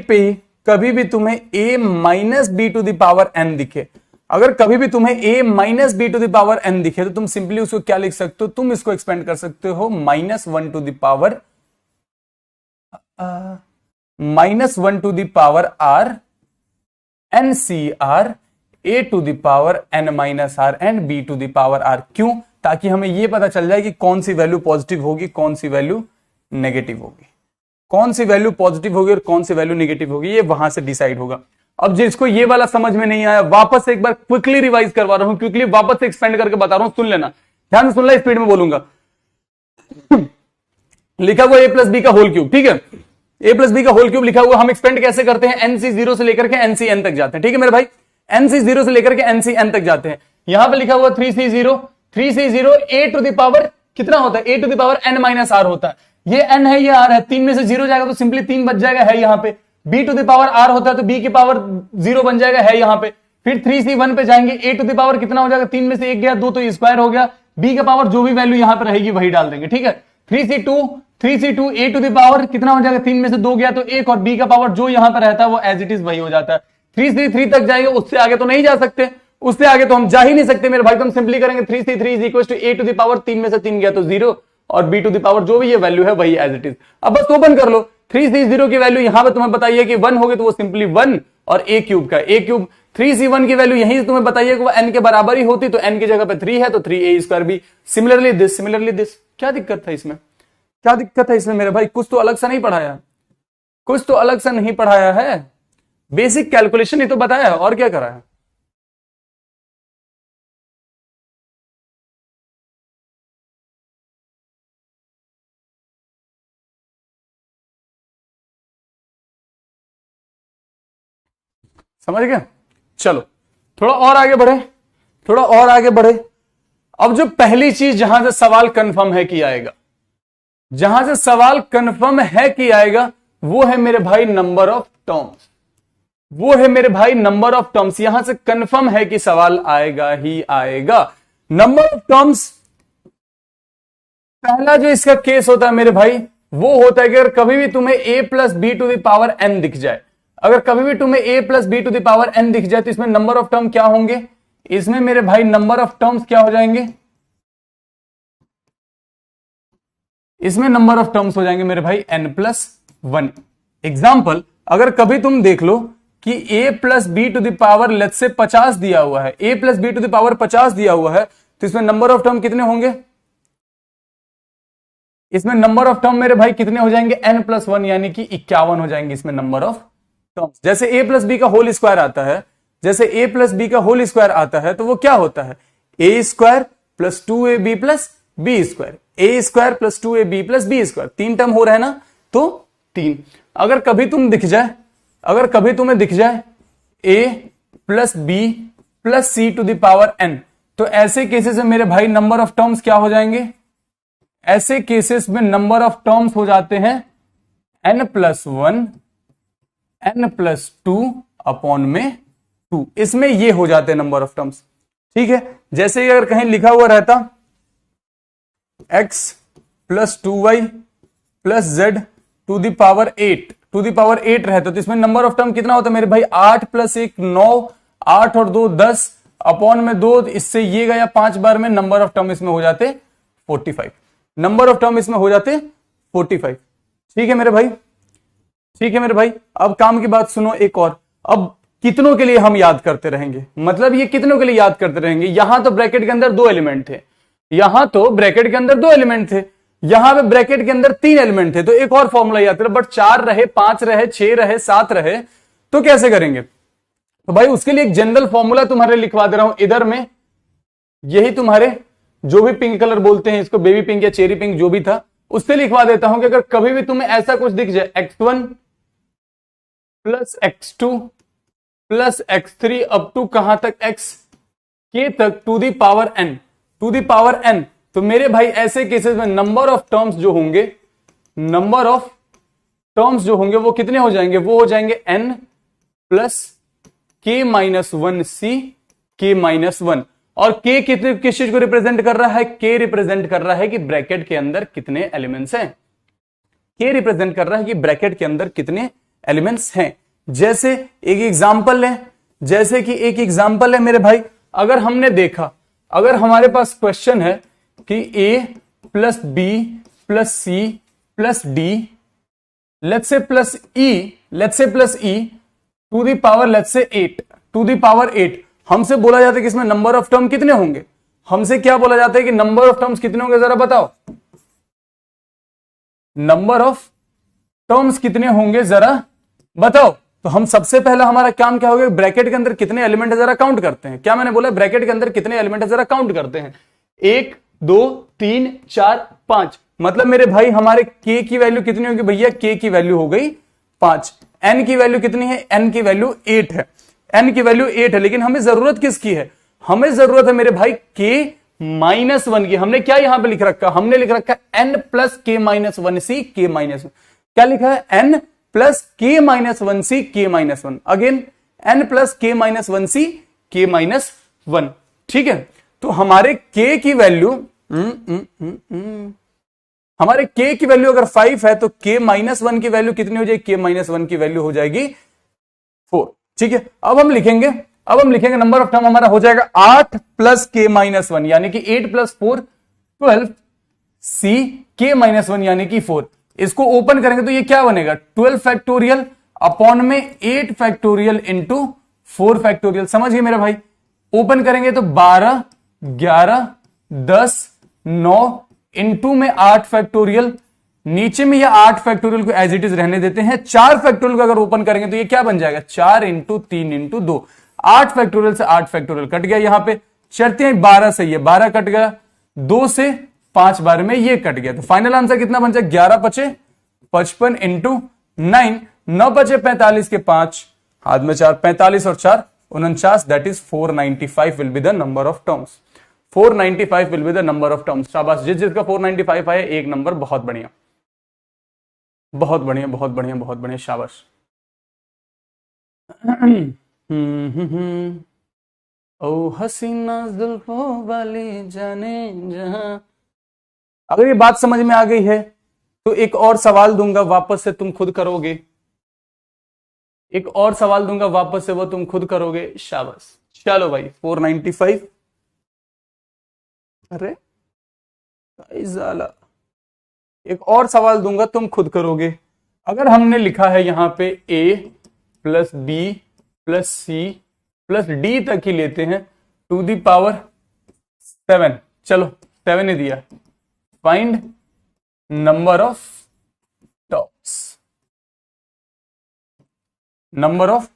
भी तुम्हें a minus B to the power n दिखे, अगर कभी भी तुम्हें a minus B to the power n दिखे, तो तुम सिंपली उसको क्या लिख सकते हो, तुम इसको एक्सपेंड कर सकते हो -1 to the power -1 to the power r NCR a to the power n minus r and b to the power r। क्यों? ताकि हमें ये पता चल जाए कि कौन सी वैल्यू पॉजिटिव होगी, कौन सी वैल्यू नेगेटिव होगी, कौन सी वैल्यू पॉजिटिव होगी और कौन सी वैल्यू नेगेटिव होगी, ये वहां से डिसाइड होगा। अब जिसको ये वाला समझ में नहीं आया, वापस से एक बार क्विकली रिवाइज करवा रहा हूं, क्विकली वापस से एक्सपेंड करके बता रहा हूं, सुन लेना, ध्यान से सुन लेना, स्पीड में बोलूंगा। लिखा हुआ ए प्लस बी का होल क्यूब, ठीक है, ए प्लस बी का होल क्यूब लिखा हुआ, हम एक्सपेंड कैसे करते हैं, एनसी जीरो से लेकर के एनसी एन तक जाते हैं, ठीक है मेरे भाई, एनसी जीरो से लेकर के एनसी एन तक जाते हैं। यहां पे लिखा हुआ 3C0 A to the power कितना होता है, A to the power n minus r होता है, ये एन है ये आर है, 3 में से 0 जाएगा तो सिंपली 3 बच जाएगा, है यहां पे। B to the power R होता है तो बी की पावर 0 बन जाएगा, है यहां पे। फिर 3C1 पे जाएंगे, ए टू द पावर कितना हो जाएगा, 3 में से 1 गया 2 तो स्क्वायर हो गया, बी का पावर जो भी वैल्यू यहां पे रहेगी वही डाल देंगे, ठीक है। 3C2 A to the power कितना हो जाएगा, 3 में से 2 गया तो 1 और बी का पावर जो यहां पर रहता है वो एज इट इज वही हो जाता है। 3C3 तक जाएंगे, उससे आगे तो नहीं जा सकते, उससे आगे तो हम जा ही नहीं सकते मेरे भाई, तो हम सिंपली करेंगे 3C3 is equal to A to the power 3 में से 3 गया तो 0 और बी टू द पावर जो भी ये वैल्यू है वही एज इट इज। अब बस ओपन कर लो, 3C0 की वैल्यू यहां पे तुम्हें बताइए कि 1 होगी तो वो सिंपली 1 और ए क्यूब का ए क्यूब। 3C1 की वैल्यू यहीं से तुम्हें बताइए कि वो n के बराबर ही होती, तो n की जगह पे 3 है तो 3a² भी। सिमिलरली दिस, क्या दिक्कत था इसमें, क्या दिक्कत है इसमें मेरे भाई, कुछ तो अलग सा नहीं पढ़ाया, कुछ तो अलग सा नहीं पढ़ाया है, बेसिक कैलकुलेशन ही तो बताया है, और क्या करा है। समझ गए, चलो थोड़ा और आगे बढ़े, थोड़ा और आगे बढ़े। अब जो पहली चीज जहां से सवाल कंफर्म है कि आएगा, जहां से सवाल कंफर्म है कि आएगा, वो है मेरे भाई नंबर ऑफ टर्म्स, वो है मेरे भाई नंबर ऑफ टर्म्स। यहां से कंफर्म है कि सवाल आएगा ही आएगा। नंबर ऑफ टर्म्स, पहला जो इसका केस होता है मेरे भाई वो होता है कि अगर कभी भी तुम्हें a plus B to the power n दिख जाए, अगर कभी भी तुम्हें a plus B to the power n दिख जाए तो इसमें नंबर ऑफ टर्म क्या होंगे, इसमें मेरे भाई नंबर ऑफ टर्म्स क्या हो जाएंगे, इसमें नंबर ऑफ टर्म्स हो जाएंगे मेरे भाई n+1। एग्जाम्पल, अगर कभी तुम देख लो कि a plus B to the power let's say 50 दिया हुआ है, a plus B to the power 50 दिया हुआ है, तो इसमें नंबर ऑफ टर्म कितने होंगे, इसमें नंबर ऑफ टर्म मेरे भाई कितने हो जाएंगे, n+1 यानी कि 51 हो जाएंगे इसमें नंबर ऑफ टर्म्स। जैसे a प्लस बी का होल स्क्वायर आता है, जैसे a प्लस बी का होल स्क्वायर आता है तो वो क्या होता है, a² plus 2ab plus b², a² plus 2ab plus b², 3 term हो रहा है ना, तो 3। अगर कभी तुम दिख जाए, अगर कभी तुम्हें दिख जाए a plus B plus C to the power n, तो ऐसे केसेस में मेरे भाई नंबर ऑफ टर्म्स क्या हो जाएंगे, ऐसे केसेस में नंबर ऑफ टर्म्स हो जाते हैं n+1 n+2 अपॉन में 2, इसमें ये हो जाते हैं नंबर ऑफ टर्म्स, ठीक है। जैसे अगर कहीं लिखा हुआ रहता x plus 2y plus z to the power 8 रहता, तो इसमें नंबर ऑफ टर्म कितना होता है मेरे भाई, 8 प्लस 1 9, 8 और 2 10 अपॉन में 2, इससे ये गया 5 बार में, नंबर ऑफ टर्म इसमें हो जाते 45, नंबर ऑफ टर्म इसमें हो जाते 45। ठीक है मेरे भाई, ठीक है मेरे भाई। अब काम की बात सुनो एक और, अब कितनों के लिए हम याद करते रहेंगे, मतलब ये कितनों के लिए याद करते रहेंगे, यहां तो ब्रैकेट के अंदर 2 एलिमेंट थे, यहां तो ब्रैकेट के अंदर 2 एलिमेंट थे, यहां पे ब्रैकेट के अंदर 3 एलिमेंट थे, तो एक और फॉर्मूला याद करो, बट 4 रहे 5 रहे 6 रहे 7 रहे, तो कैसे करेंगे, तो भाई उसके लिए एक जनरल फॉर्मूला तुम्हारे लिखवा दे रहा हूं इधर में, यही तुम्हारे जो भी पिंक कलर बोलते हैं इसको, बेबी पिंक या चेरी पिंक जो भी था, उससे लिखवा देता हूं कि अगर कभी भी तुम्हें ऐसा कुछ दिख जाए x1 plus x2 plus x3 up to कहां तक x के तक टू दी पावर n, तो मेरे भाई ऐसे केसेस में नंबर ऑफ टर्म्स जो होंगे, नंबर ऑफ टर्म्स जो होंगे वो कितने हो जाएंगे, वो हो जाएंगे n प्लस k-1c k-1, और k कितने किस चीज को रिप्रेजेंट कर रहा है, k रिप्रेजेंट कर रहा है कि ब्रैकेट के अंदर कितने एलिमेंट्स हैं, k रिप्रेजेंट कर रहा है कि ब्रैकेट के अंदर कितने एलिमेंट्स हैं। जैसे एक एग्जांपल है, जैसे कि एक एग्जांपल है मेरे भाई, अगर हमने देखा, अगर हमारे पास क्वेश्चन है कि a plus B plus C plus D let's say plus E to the power let's say 8 हमसे बोला जाता है कि इसमें नंबर ऑफ टर्म कितने होंगे, हमसे क्या बोला जाता है कि नंबर ऑफ टर्म्स कितने होंगे, जरा बताओ, नंबर ऑफ टर्म्स कितने होंगे जरा बताओ। तो हम सबसे पहला हमारा काम क्या होगा, ब्रैकेट के अंदर कितने एलिमेंट है जरा काउंट करते हैं। क्या मैंने बोला, ब्रैकेट के अंदर कितने एलिमेंट है जरा काउंट करते हैं। 1 2 3 4 5, मतलब मेरे भाई हमारे k की वैल्यू कितनी होगी भैया, k की वैल्यू हो गई 5। n की वैल्यू कितनी है, n की वैल्यू 8 है, n की वैल्यू 8 है। लेकिन हमें जरूरत किसकी है, हमें जरूरत है मेरे भाई k -1 की। हमने क्या यहां पे लिख रखा, हमने लिख रखा n plus k -1 c k -1, क्या लिखा है, n plus k -1 c k -1, again n plus k -1 c k -1। ठीक है, तो हमारे k की वैल्यू हमारे k की वैल्यू अगर 5 है तो k -1 की वैल्यू कितनी हो जाएगी, k -1 की वैल्यू हो जाएगी 4। ठीक है, अब हम लिखेंगे नंबर ऑफ टर्म हमारा हो जाएगा 8 प्लस k -1 यानी कि 8 प्लस 4 12 c k -1 यानी कि 4। इसको ओपन करेंगे तो ये क्या बनेगा, 12 फैक्टोरियल अपॉन में 8 फैक्टोरियल इंटू 4 फैक्टोरियल। समझिए मेरा भाई, ओपन करेंगे तो 12 11 10 9 इंटू में 8 फैक्टोरियल, नीचे में ये 8 फैक्टोरियल को एज इट इज रहने देते हैं। 4 फैक्टोरियल को अगर ओपन करेंगे तो ये क्या बन जाएगा, 4 इंटू 3 इंटू 2, 8 फैक्टोरियल से 8 फैक्टोरियल कट गया। यहां पे चढ़ते हैं 12 से, ये 12 कट गया, 2 से 5 बार में ये कट गया। तो फाइनल आंसर कितना बन जाए, 11 पचे 55 इंटू 9, 9 बचे 45 के 5 हाथ में 4, 45 और 4 49, that is 495 will be the number of terms. 495 will be the number of terms. शाबाश, जिसका 495 आया, एक नंबर, बहुत बढ़िया बहुत बढ़िया बहुत बढ़िया बहुत बढ़िया, शाबाश। ओ हसीना जुल्फों वाली जाने जहां। अगर ये बात समझ में आ गई है तो एक और सवाल दूंगा, वापस से तुम खुद करोगे, एक और सवाल दूंगा वापस से, वो तुम खुद करोगे। शाबाश, चलो भाई 495, अरे एक और सवाल दूंगा, तुम खुद करोगे। अगर हमने लिखा है यहां पे a plus B plus C plus D तक ही लेते हैं टू दी पावर 7, चलो 7 ही दिया, find number of terms. Number of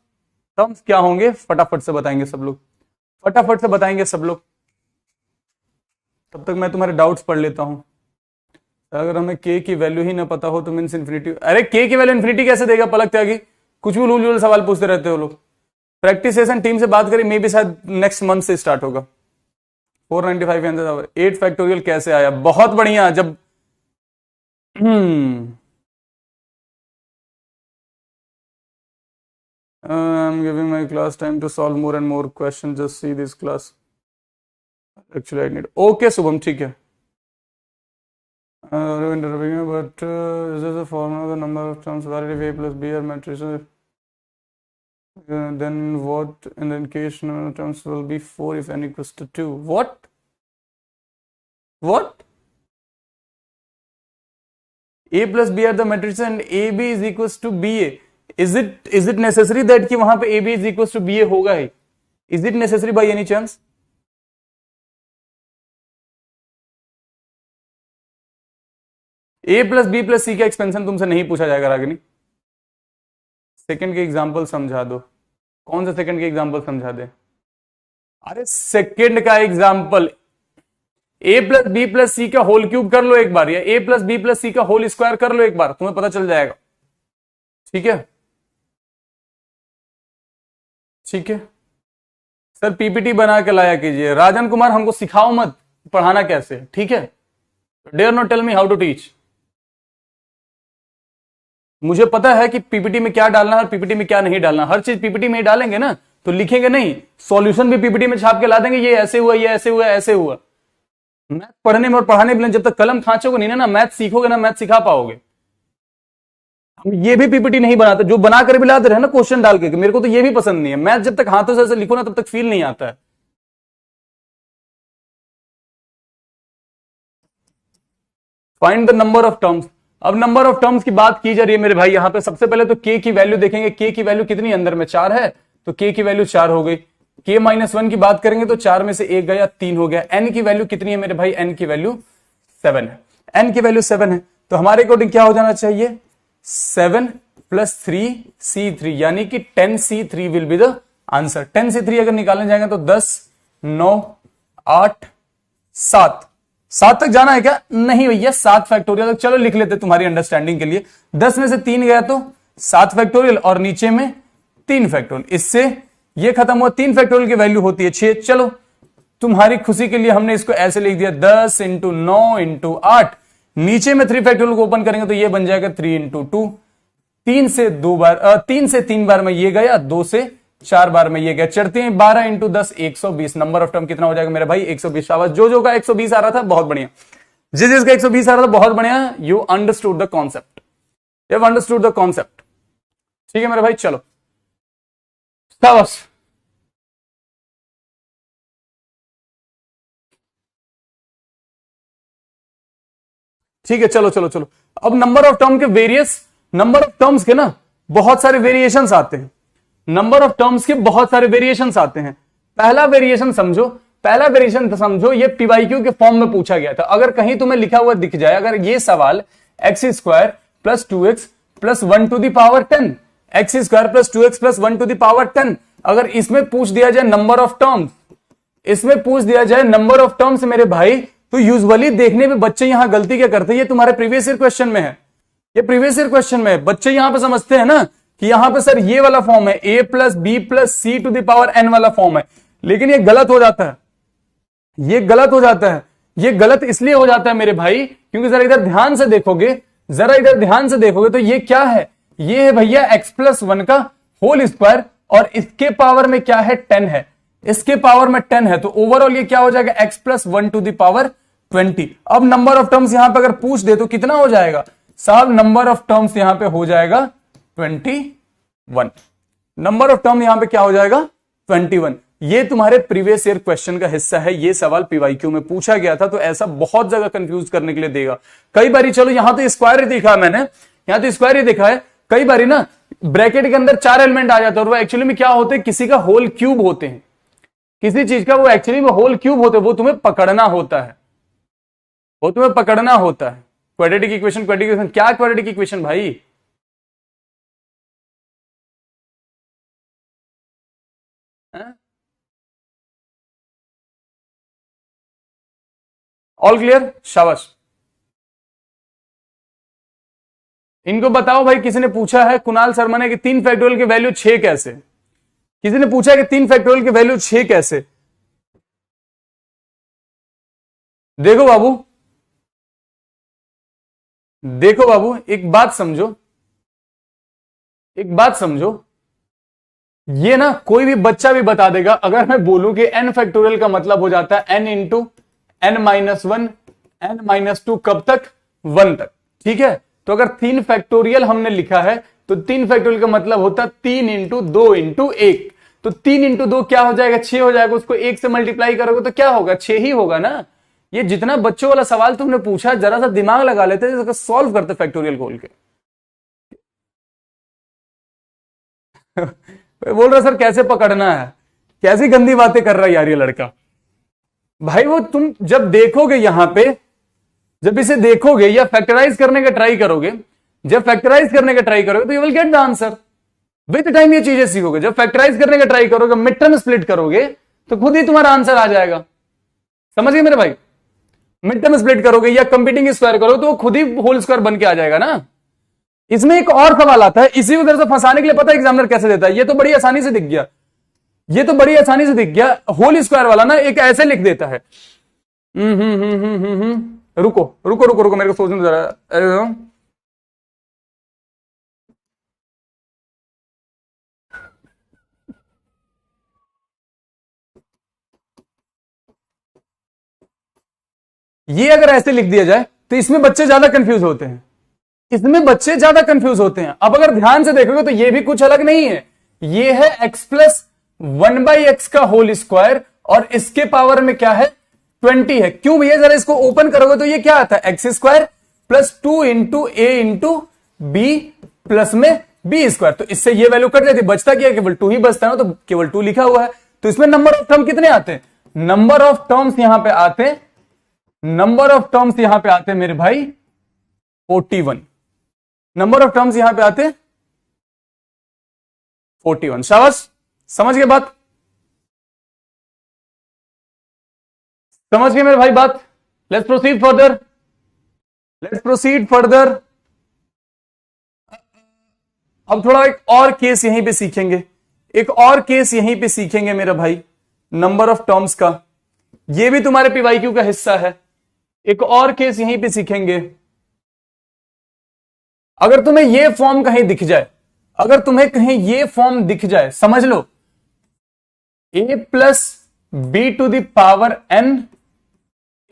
terms क्या होंगे, फटाफट से बताएंगे सब लोग, फटाफट से बताएंगे सब लोग। तब तक मैं तुम्हारे डाउट्स पढ़ लेता हूं। अगर हमें k की वैल्यू ही ना पता हो तो मीन्स इन्फिनिटी, अरे k की वैल्यू इन्फिनिटी कैसे देगा पलक त्यागी, कुछ भी उलझुल सवाल पूछते रहते हो लोग। प्रैक्टिस सेशन टीम से बात करें, मे भी शायद नेक्स्ट मंथ से स्टार्ट होगा। 495 आंसर, 8 फैक्टोरियल कैसे आया, बहुत बढ़िया। जब I'm giving my class time to solve more and more questions, just see this class, actually I need, okay Shubham, ठीक है। but is this a formula, the number of terms valid a plus b are matrices, then what in the case number of terms will be 4 if n equals to 2, what a plus b are the matrices and ab is equals to ba, is it necessary that कि वहां पे ab is equals to ba होगा ही, is it necessary by any chance? a plus B plus C का expansion तुमसे नहीं पूछा जाएगा रागिनी। सेकंड के एग्जांपल समझा दो, कौन सा सेकंड के एग्जांपल समझा दे, अरे सेकंड का example, a plus B plus C का होल क्यूब कर लो एक बार, या a plus B plus C का होल स्क्वायर कर लो एक बार, तुम्हें पता चल जाएगा। ठीक है, ठीक है सर, पीपीटी बना के लाया कीजिए। राजन कुमार, हमको सिखाओ मत पढ़ाना कैसे, ठीक है, dare not tell me how to teach. मुझे पता है कि पीपीटी में क्या डालना है और पीपीटी में क्या नहीं डालना, हर चीज पीपीटी में ही डालेंगे ना, तो लिखेंगे नहीं, सॉल्यूशन भी पीपीटी में छाप के ला देंगे, ये ऐसे हुआ, ये ऐसे हुआ, ऐसे हुआ। मैथ पढ़ने में और पढ़ाने में जब तक कलम खांचोगे नहीं ना मैथ सीखोगे ना मैथ सिखा पाओगे। हम ये भी पीपीटी नहीं बनाते, जो बनाकर भी लाते रहे ना क्वेश्चन डाल के, मेरे को तो ये भी पसंद नहीं है। मैथ जब तक हाथों से ऐसे लिखो ना तब तक फील नहीं आता है। Find the number of terms. अब नंबर ऑफ टर्म्स की बात की जा रही है मेरे भाई, यहां पे सबसे पहले तो k की वैल्यू देखेंगे, k की वैल्यू कितनी अंदर में 4 है, तो k की वैल्यू 4 हो गई। k -1 की बात करेंगे तो 4 में से 1 गया, 3 हो गया। n की वैल्यू कितनी है मेरे भाई? n की वैल्यू 7 है। n की वैल्यू 7 है तो हमारे अकॉर्डिंग क्या हो जाना चाहिए? 7 + 3c3 यानी कि 10c3 will be the answer. 10c3 अगर निकालने जाएंगे तो 10, 9, 8, 7 7 तक जाना है क्या? नहीं भैया, 7 फैक्टोरियल। चलो लिख लेते तुम्हारी अंडरस्टैंडिंग के लिए। 10 में से 3 गया तो 7 फैक्टोरियल और नीचे में 3 फैक्टोरियल। इससे ये खत्म हुआ। 3 फैक्टोरियल की वैल्यू होती है 6। चलो तुम्हारी खुशी के लिए हमने इसको ऐसे लिख दिया 10 × 9 × 8। नीचे में 3 फैक्टोरियल को ओपन करेंगे तो ये बन जाएगा 3 × 2। 3 से 3 बार में ये गया, 2 से 4 बार में ये गया। चढ़ते हैं 12 × 10 120। नंबर ऑफ टर्म कितना हो जाएगा मेरा भाई? 120। शाबाश। जो का 120 आ रहा था बहुत बढ़िया, जिसका 120 आ रहा था बहुत बढ़िया। You understood the concept, you have understood the concept. ठीक है मेरे भाई, चलो शाबाश। ठीक है, चलो चलो चलो। अब नंबर ऑफ टर्म के वेरियस, नंबर ऑफ टर्म्स के ना बहुत सारे वेरिएशंस आते हैं। नंबर ऑफ टर्म्स के बहुत सारे वेरिएशंस आते हैं। पहला वेरिएशन समझो, ये पीवाईक्यू के फॉर्म में पूछा गया था। अगर कहीं तुम्हें लिखा हुआ दिख जाए, अगर ये सवाल x² + 2x + 1 to the power 10, x² + 2x + 1 to the power 10, अगर इसमें पूछ दिया जाए नंबर ऑफ टर्म्स, इसमें पूछ दिया जाए नंबर ऑफ टर्म्स मेरे भाई, तो यूजुअली देखने में बच्चे यहां गलती क्या करते हैं? ये तुम्हारे प्रीवियस ईयर क्वेश्चन में है, ये प्रीवियस ईयर क्वेश्चन में है। बच्चे यहां पे समझते हैं ना कि यहां पे सर ये वाला फॉर्म है, a + b + c to the power n वाला फॉर्म है, लेकिन ये गलत हो जाता है। ये गलत हो जाता है। ये गलत इसलिए हो जाता है मेरे भाई क्योंकि जरा इधर ध्यान से देखोगे, जरा इधर ध्यान से देखोगे तो ये क्या है? ये है भैया x + 1 का होल स्क्वायर और इसके पावर में क्या है? 10 है। इसके पावर में 10 है तो ओवरऑल ये क्या हो जाएगा? x + 1 to the power 20। अब नंबर ऑफ टर्म्स यहां पे अगर पूछ दे तो कितना हो जाएगा साहब? नंबर ऑफ टर्म्स यहां पे हो जाएगा 21। नंबर ऑफ टर्म यहां पे क्या हो जाएगा? 21। ये तुम्हारे प्रीवियस ईयर क्वेश्चन का हिस्सा है। ये सवाल पीवाईक्यू में पूछा गया था, तो ऐसा बहुत जगह कंफ्यूज करने के लिए देगा कई बारी। चलो यहां तो स्क्वायर ही दिखा मैंने, यहां तो स्क्वायर ही दिखा है। कई बारी ना ब्रैकेट के अंदर 4 एलिमेंट आ जाते हैं और वो एक्चुअली में क्या होते हैं? किसी का होल क्यूब होते हैं, किसी चीज का वो एक्चुअली में होल क्यूब होते हैं। वो तुम्हें पकड़ना होता है, वो तुम्हें पकड़ना होता है। क्वाड्रेटिक इक्वेशन, क्वाड्रेटिक इक्वेशन क्या? क्वाड्रेटिक इक्वेशन भाई ऑल क्लियर? शाबाश। इनको बताओ भाई। किसी ने पूछा है, कुणाल शर्मा ने, कि 3 फैक्टोरियल की वैल्यू 6 कैसे? किसी ने पूछा कि 3 फैक्टोरियल की वैल्यू 6 कैसे? देखो बाबू, देखो बाबू, एक बात समझो, एक बात समझो। ये ना कोई भी बच्चा भी बता देगा। अगर मैं बोलूं कि n फैक्टोरियल का मतलब हो जाता है n × n-1 n-2 कब तक? 1 तक। ठीक है, तो अगर 3 फैक्टोरियल हमने लिखा है तो 3 फैक्टोरियल का मतलब होता है 3 × 2 × 1। तो 3 × 2 क्या हो जाएगा? 6 हो जाएगा। उसको 1 से मल्टीप्लाई करोगे तो क्या होगा? 6 ही होगा ना। ये जितना बच्चों वाला सवाल तुमने पूछा, जरा सा दिमाग लगा लेते, सॉल्व करते फैक्टोरियल खोल के। बोल रहा सर कैसे पकड़ना है? कैसी गंदी बातें कर रहा है यार ये लड़का। भाई वो तुम जब देखोगे यहां पे, जब इसे देखोगे या फैक्टराइज करने का ट्राई करोगे, जब फैक्टराइज करने का ट्राई करोगे तो you will get the answer. With time ये चीजें सीखोगे। जब फैक्टराइज करने का ट्राई करोगे, मिड टर्म स्प्लिट करोगे तो खुद ही तुम्हारा आंसर आ जाएगा। समझ गए मेरे भाई? मिड टर्म स्प्लिट करोगे या कंप्यूटिंग स्क्वायर करोगे तो वो खुद ही होल स्क्वायर बन के आ जाएगा ना। इसमें एक और सवाल आता है, इसी को से फंसाने के लिए पता है एग्जामिनर कैसे देता है? ये तो बड़ी आसानी से दिख गया, ये तो बड़ी आसानी से दिख गया। होल स्क्वायर वाला ना एक ऐसे लिख देता है। रुको रुको रुको रुको, मेरे को सोचने दो जरा। ये अगर ऐसे लिख दिया जाए तो इसमें बच्चे ज्यादा कंफ्यूज होते हैं, इसमें बच्चे ज्यादा कंफ्यूज होते हैं। अब अगर ध्यान से देखोगे तो ये भी कुछ अलग नहीं है। ये है x + 1/x का होल स्क्वायर और इसके पावर में क्या है? 20 है। क्यों भैया? जरा इसको ओपन करोगे तो ये क्या आता है? x² + 2 × a × b प्लस में b²। तो इससे ये वैल्यू कट जाती है, बचता क्या? केवल 2 ही बचता है ना, तो केवल 2 लिखा हुआ है। तो इसमें नंबर ऑफ टर्म कितने आते हैं? नंबर ऑफ टर्म्स यहां पे आते, नंबर ऑफ टर्म्स यहां पे आते मेरे भाई 41। नंबर ऑफ टर्म्स यहां पे आते 41। शाबाश, समझ गए बात? समझ गए मेरे भाई बात? Let's proceed further, let's proceed further. अब थोड़ा एक और केस यहीं पे सीखेंगे, एक और केस यहीं पे सीखेंगे मेरा भाई, नंबर ऑफ टर्म्स का। ये भी तुम्हारे पीवाईक्यू का हिस्सा है। एक और केस यहीं पे सीखेंगे। अगर तुम्हें ये फॉर्म कहीं दिख जाए, अगर तुम्हें कहीं ये फॉर्म दिख जाए, समझ लो a plus B to the power n,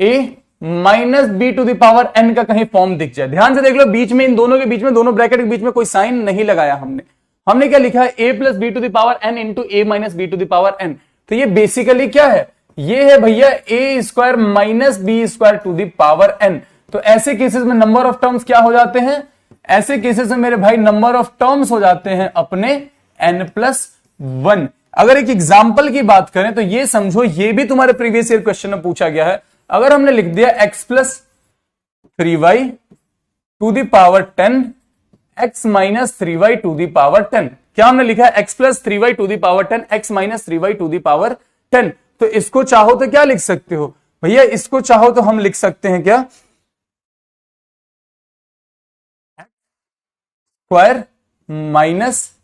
a minus B to the power n का कहीं फॉर्म दिख जाए, ध्यान से देख लो, बीच में इन दोनों के बीच में, दोनों ब्रैकेट के बीच में कोई साइन नहीं लगाया हमने। हमने क्या लिखा है? a plus B to the power n into a minus B to the power n। तो ये बेसिकली क्या है? ये है भैया a square minus B square to the power n। तो ऐसे केसेस में नंबर ऑफ टर्म्स क्या हो जाते हैं? ऐसे केसेस में मेरे भाई नंबर ऑफ टर्म्स हो जाते हैं अपने n+1। अगर एक एग्जांपल की बात करें तो ये समझो, ये भी तुम्हारे प्रीवियस ईयर क्वेश्चन में पूछा गया है। अगर हमने लिख दिया x plus 3y to the power 10, x minus 3y to the power 10, क्या हमने लिखा है? x plus 3y to the power 10, x minus 3y to the power 10। तो इसको चाहो तो क्या लिख सकते हो भैया? इसको चाहो तो हम लिख सकते हैं क्या? स्क्वायर माइनस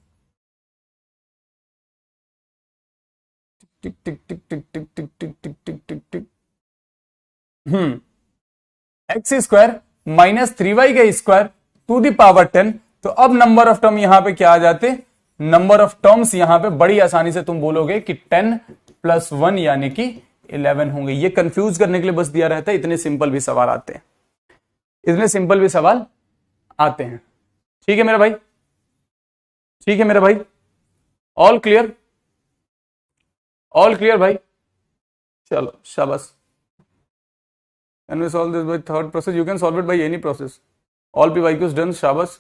टिक टिक टिक टिक टिक टिक टिक टिक टिक टिक टिक एक्स स्क्वायर माइनस 3y का स्क्वायर टू द पावर 10। तो अब नंबर ऑफ टर्म यहां पे क्या आ जाते? नंबर ऑफ टर्म्स यहां पे बड़ी आसानी से तुम बोलोगे कि 10 प्लस 1 यानी कि 11 होंगे। ये कंफ्यूज करने के लिए बस दिया रहता है, इतने सिंपल भी सवाल आते हैं, इतने सिंपल भी सवाल आते हैं। ठीक है मेरा भाई? ठीक है मेरा भाई? All clear? ऑल क्लियर भाई? चलो शाबाश। Can we solve this by third process? You can solve it by any process. All PYQs done. शाबाश।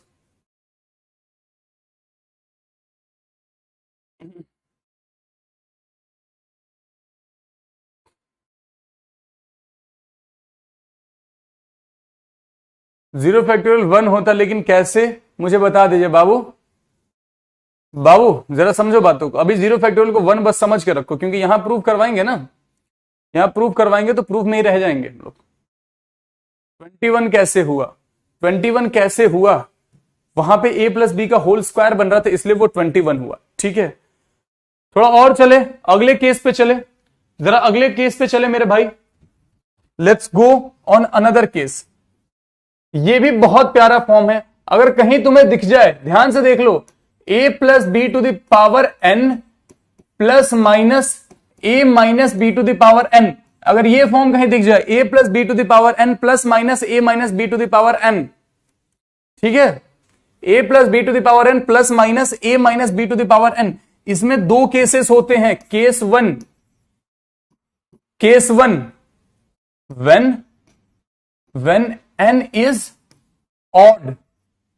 जीरो फैक्टोरियल 1 होता, लेकिन कैसे मुझे बता दीजिए बाबू। बाबू जरा समझो बातों को। अभी जीरो फैक्टोरियल को 1 बस समझ के रखो, क्योंकि यहां प्रूव करवाएंगे ना, यहां प्रूव करवाएंगे तो प्रूफ में ही रह जाएंगे हम लोग। 21 कैसे हुआ? 21 कैसे हुआ? वहां पे a प्लस बी का होल स्क्वायर बन रहा था, इसलिए वो 21 हुआ। ठीक है, थोड़ा और चले, अगले केस पे चले, जरा अगले केस पे चले मेरे भाई। Let's go on another case. ये भी बहुत प्यारा फॉर्म है। अगर कहीं तुम्हें दिख जाए, ध्यान से देख लो, a plus B to the power n plus minus a minus B to the power n, अगर ये फॉर्म कहीं दिख जाए, a plus B to the power n plus minus a minus B to the power n, ठीक है, a plus B to the power n plus minus a minus B to the power n, इसमें दो cases होते हैं। Case one when n is odd,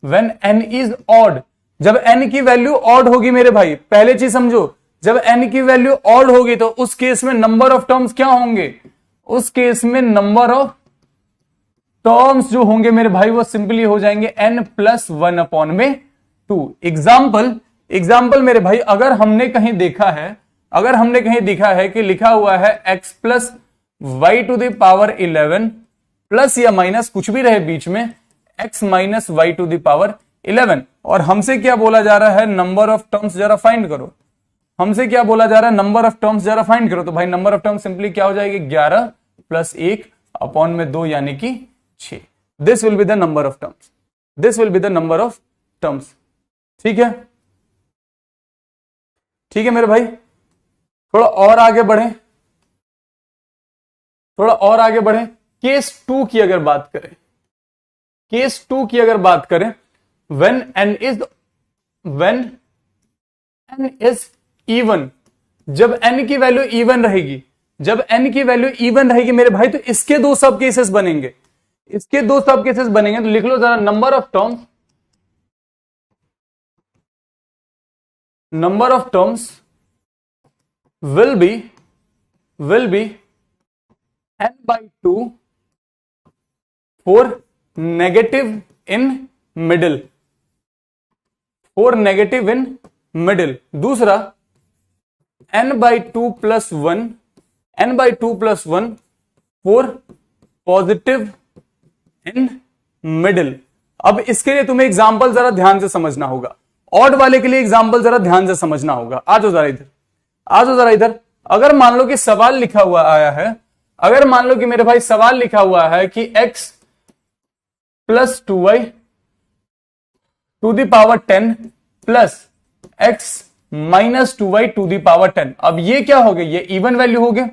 when n is odd, जब n की value odd होगी मेरे भाई, पहले चीज समझो, जब n की वैल्यू ऑड होगी तो उस केस में नंबर ऑफ टर्म्स क्या होंगे? उस केस में नंबर ऑफ टर्म्स जो होंगे मेरे भाई वो सिंपली हो जाएंगे n प्लस 1 अपॉन में 2। एग्जाम्पल मेरे भाई, अगर हमने कहीं देखा है, अगर हमने कहीं देखा है कि लिखा हुआ है x plus Y to the power 11 plus या माइनस कुछ भी रहे बीच में x minus Y to the power 11, और हमसे क्या बोला जा रहा है? नंबर ऑफ टर्म्स जरा फाइंड करो। हमसे क्या बोला जा रहा है? नंबर ऑफ टर्म्स जरा फाइंड करो। तो भाई नंबर ऑफ टर्म्स सिंपली क्या हो जाएगी? 11 प्लस 1 अपॉन में 2 यानी कि 6। This will be the number of terms, this will be the number of terms. ठीक है, ठीक है मेरे भाई, थोड़ा और आगे बढ़े, थोड़ा और आगे बढ़े। केस 2 की अगर बात करें, केस 2 की अगर बात करें, when n is even, जब n की वैल्यू इवन रहेगी, जब n की वैल्यू इवन रहेगी मेरे भाई, तो इसके दो सब केसेस बनेंगे, इसके दो सब केसेस बनेंगे। तो लिख लो जरा, number of terms, number of terms will be n by 2 for negative in middle, for negative in middle। दूसरा n by 2 plus 1, n by 2 plus 1 for positive in middle। अब इसके लिए तुम्हें एग्जाम्पल जरा ध्यान से समझना होगा, ऑड वाले के लिए एग्जाम्पल जरा ध्यान से समझना होगा। आ जाओ जरा इधर, आ जाओ जरा इधर। अगर मान लो कि सवाल लिखा हुआ आया है, अगर मान लो कि मेरे भाई सवाल लिखा हुआ है कि x plus 2y to the power 10 plus x minus 2y to the power 10। अब ये क्या हो गया? ये इवन वैल्यू हो गया,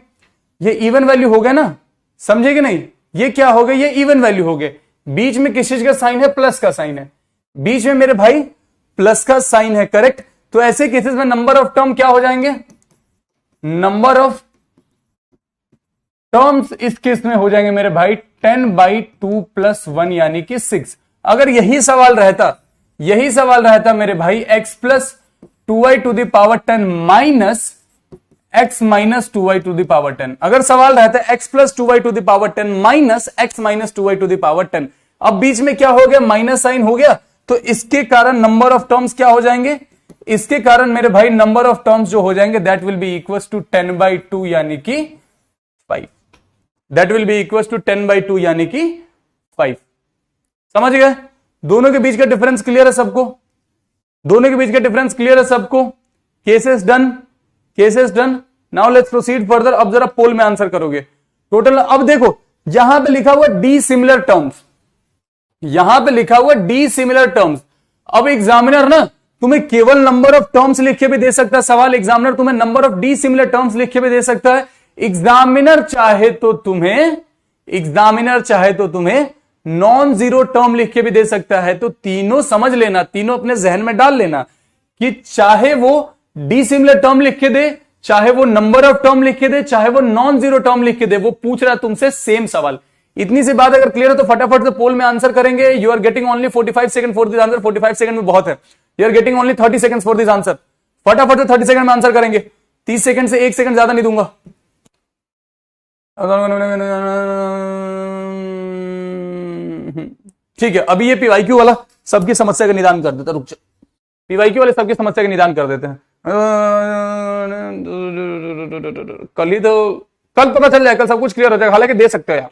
ये इवन वैल्यू हो गया ना, समझे कि नहीं? ये क्या हो गया? ये इवन वैल्यू हो गए। बीच में किस चीज का साइन है? प्लस का साइन है, बीच में मेरे भाई प्लस का साइन है, करेक्ट। तो ऐसे केसेस में नंबर ऑफ टर्म क्या हो जाएंगे? नंबर ऑफ टर्म्स इस केस में हो जाएंगे मेरे भाई 10 बाई 2 प्लस 1 यानी कि 6। अगर यही सवाल रहता मेरे भाई x plus 2y to the power 10 minus x minus 2y to the power 10, अगर सवाल रहता है x plus 2y to the power 10 minus x minus 2y to the power 10, अब बीच में क्या हो गया? माइनस साइन हो गया, तो इसके कारण नंबर ऑफ टर्म्स क्या हो जाएंगे? इसके कारण मेरे भाई नंबर ऑफ टर्म्स जो हो जाएंगे that will be equal to 10 by 2 यानी कि 5। That will be equal to 10 by 2 यानी कि 5। समझ गए? दोनों के बीच का डिफरेंस क्लियर है सबको? दोनों के बीच का डिफरेंस क्लियर है सबको? Cases done, cases done. Now let's proceed further. अब जरा पोल में आंसर करोगे टोटल। अब देखो यहां पे लिखा हुआ डी सिमिलर टर्म्स, यहां पे लिखा हुआ डी सिमिलर टर्म्स। अब एग्जामिनर ना तुम्हें केवल नंबर ऑफ टर्म्स लिख के भी दे सकता है सवाल, एग्जामिनर तुम्हें number of D similar terms लिख के भी दे सकता है। एग्जामिनर चाहे तो तुम्हें नॉन जीरो टर्म लिख के भी दे सकता है। तो तीनों समझ लेना, तीनों अपने जहन में डाल लेना कि चाहे वो डी सिमिलर टर्म लिख के दे, चाहे वो नंबर ऑफ टर्म लिख के दे, चाहे वो नॉन जीरो टर्म लिख के दे, वो पूछ रहा है तुमसे सेम सवाल। इतनी सी बात अगर क्लियर है तो फटाफट से पोल में आंसर करेंगे। You are getting only 45 second for this answer. 45 second में बहुत है। You are getting only 30 second for this answer. फटाफट से 30 सेकंड में आंसर करेंगे। 30 सेकंड से 1 सेकंड ज्यादा नहीं दूंगा। ठीक है, अभी ये पीवाईक्यू वाला सबकी समस्या का निदान कर देता। रुक जा, पीवाईक्यू वाले सबकी समस्या का निदान कर देते हैं। कल पता चल जाएगा, कल सब कुछ क्लियर हो जाएगा। हालांकि दे सकते हो यार,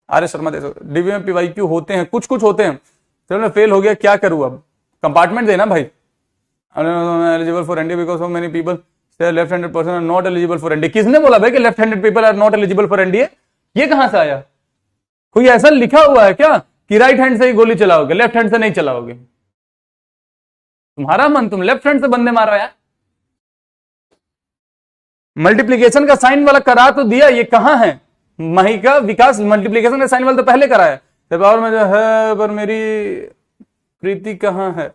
आर्य शर्मा दे सकते। डीबी में पीवाईक्यू होते हैं, कुछ कुछ होते हैं। चलो मैं फेल हो गया, क्या करूं अब? कंपार्टमेंट देना भाई। Eligible for NDA because so many people से left handed person are not eligible for NDA. किसने बोला भाई कि left handed people are not eligible for NDA? ये कहां से आया? कोई ऐसा लिखा हुआ है क्या कि राइट हैंड से ही गोली चलाओगे, लेफ्ट हैंड से नहीं चलाओगे? तुम्हारा मन, तुम लेफ्ट हैंड से बंदे मारो यार। मल्टीप्लीकेशन का साइन वाला करा तो दिया, ये कहां है? महिका विकास मल्टीप्लीकेशन का साइन वाला तो पहले कराया। पावर में जो है पर मेरी प्रीति कहां है?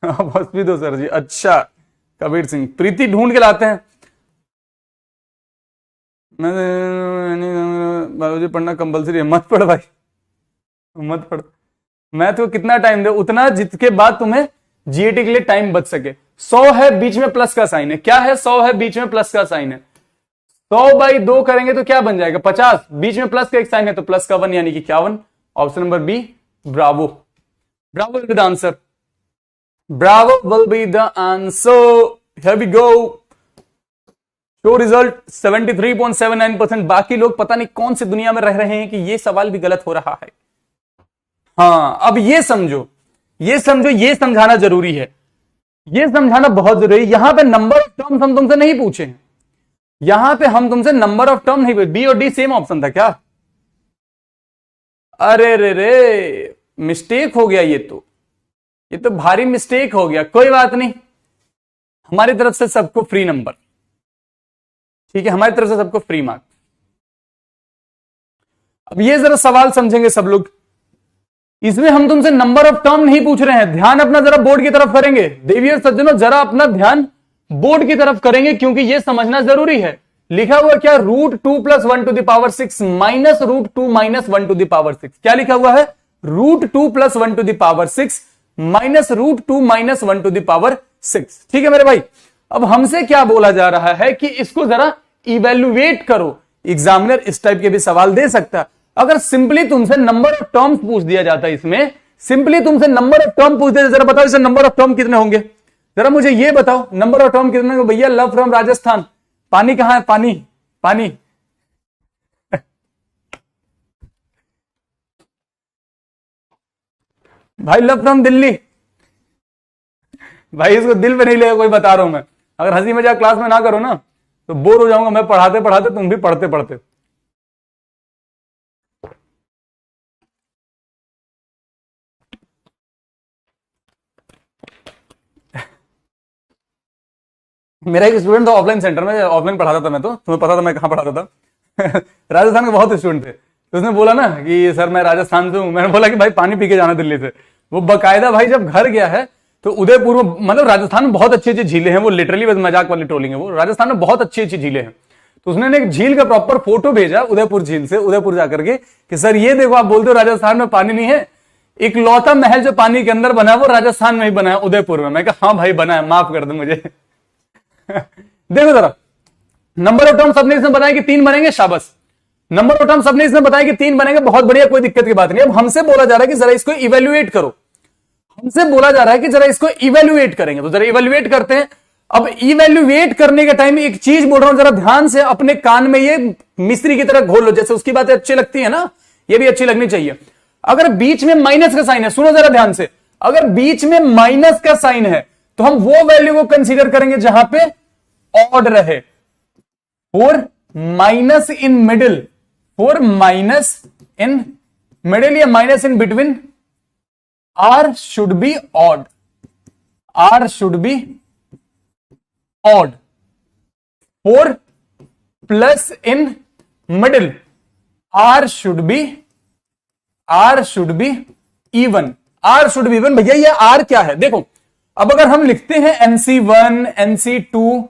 बस भी दो सर जी। अच्छा कबीर सिंह, प्रीति ढूंढ के लाते हैं। बायोलॉजी पढ़ना कंपलसरी है। मत पढ़ भाई, मत पढ़। मैथ को कितना टाइम दे, उतना जिसके बाद तुम्हें जीएटी के लिए टाइम बच सके। 100 है, बीच में प्लस का साइन है। क्या है? 100 है, बीच में प्लस का साइन है। 100 बाई 2 करेंगे तो क्या बन जाएगा? 50। बीच में प्लस का एक साइन है तो प्लस का 1 यानी कि 51। Option number B, bravo. Bravo will be the answer. Bravo will be the answer. Here we go. Show result 73.79%। बाकी लोग पता नहीं कौन सी दुनिया में रह रहे हैं कि ये सवाल भी गलत हो रहा है। हाँ, अब ये समझो, ये समझो, ये समझाना जरूरी है, ये समझाना बहुत जरूरी है। यहां पे नंबर ऑफ टर्म्स हम तुमसे नहीं पूछे हैं, यहां पे हम तुमसे नंबर ऑफ टर्म नहीं पूछे। बी और डी सेम ऑप्शन था क्या? अरे रे रे, मिस्टेक हो गया। ये तो भारी मिस्टेक हो गया। कोई बात नहीं, हमारी तरफ से सबको फ्री नंबर। ठीक है, हमारी तरफ से सबको फ्री मार्क। अब ये जरा सवाल समझेंगे सब लोग। इसमें हम तुमसे नंबर ऑफ टर्म नहीं पूछ रहे हैं। ध्यान अपना जरा बोर्ड की तरफ करेंगे। देवी और सज्जनों, जरा अपना ध्यान बोर्ड की तरफ करेंगे क्योंकि यह समझना जरूरी है। लिखा हुआ क्या? √2 + 1 to the power 6 -√2 - 1 to the power 6। क्या लिखा हुआ है? √2 + 1 to the power 6 -√2 - 1 to the power 6। ठीक है मेरे भाई। अब हमसे क्या बोला जा रहा है कि इसको जरा इवेल्युएट करो। एग्जामिनर इस टाइप के भी सवाल दे सकता है। अगर सिंपली तुमसे नंबर ऑफ टर्म्स पूछ दिया जाता है, इसमें सिंपली तुमसे नंबर ऑफ टर्म पूछ दिया, जरा बताओ इसे नंबर ऑफ टर्म कितने होंगे, जरा मुझे ये बताओ नंबर ऑफ टर्म कितने होंगे। भैया लव फ्रॉम राजस्थान, पानी कहां है, पानी पानी भाई लव फ्रॉम दिल्ली। भाई इसको दिल पे नहीं लेगा कोई, बता रहा हूं मैं। अगर हंसी मजाक क्लास में ना करो ना तो बोर हो जाऊंगा मैं, पढ़ाते पढ़ाते तुम भी पढ़ते पढ़ते। मेरा एक स्टूडेंट था ऑफलाइन सेंटर में, ऑफलाइन पढ़ाता था मैं, तो तुम्हें पता था मैं कहां पढ़ाता था राजस्थान के बहुत स्टूडेंट थे। तो उसने बोला ना कि सर मैं राजस्थान से हूं। मैंने बोला कि भाई पानी पी के जाना दिल्ली से। वो बकायदा भाई जब घर गया है तो उदयपुर में, मतलब राजस्थान में बहुत अच्छी अच्छी झीलें हैं, वो लिटरली बस मजाक वाली ट्रोलिंग है, वो राजस्थान में बहुत अच्छी अच्छी झीलें हैं। तो उसने एक झील का प्रॉपर फोटो भेजा उदयपुर झील से, उदयपुर जाकर के, कि सर ये देखो आप बोलते हो राजस्थान में पानी नहीं है, इकलौता महल जो पानी के अंदर बना है वो राजस्थान में ही बना है, उदयपुर में। मैं कहा हाँ भाई बना है, माफ कर दो मुझे देखो जरा, नंबर ऑफ टर्म सबने इसमें बताया कि 3 बनेंगे, शाबाश। नंबर ऑफ टर्म सबने इसमें बताया कि 3 बनेंगे, बहुत बढ़िया, कोई दिक्कत की बात नहीं। अब हमसे बोला जा रहा है कि जरा इसको इवेल्युएट करो, हमसे बोला जा रहा है कि जरा इसको इवेल्युएट करेंगे, तो जरा इवेल्युएट करते हैं। अब इवेल्युएट करने के टाइम एक चीज बोल रहा हूं, जरा ध्यान से अपने कान में ये मिस्त्री की तरह घोल लो, जैसे उसकी बातें अच्छी लगती है ना, ये भी अच्छी लगनी चाहिए। अगर बीच में माइनस का साइन है, सुनो जरा ध्यान से, अगर बीच में माइनस का साइन है तो हम वो वैल्यू को कंसीडर करेंगे जहां पे ऑड रहे। For minus in middle, for minus in middle या minus in between, r should be odd, r should be odd. For plus in middle, r should be even, r should be even. भैया ये are क्या है देखो, अब अगर हम लिखते हैं NC1 NC2,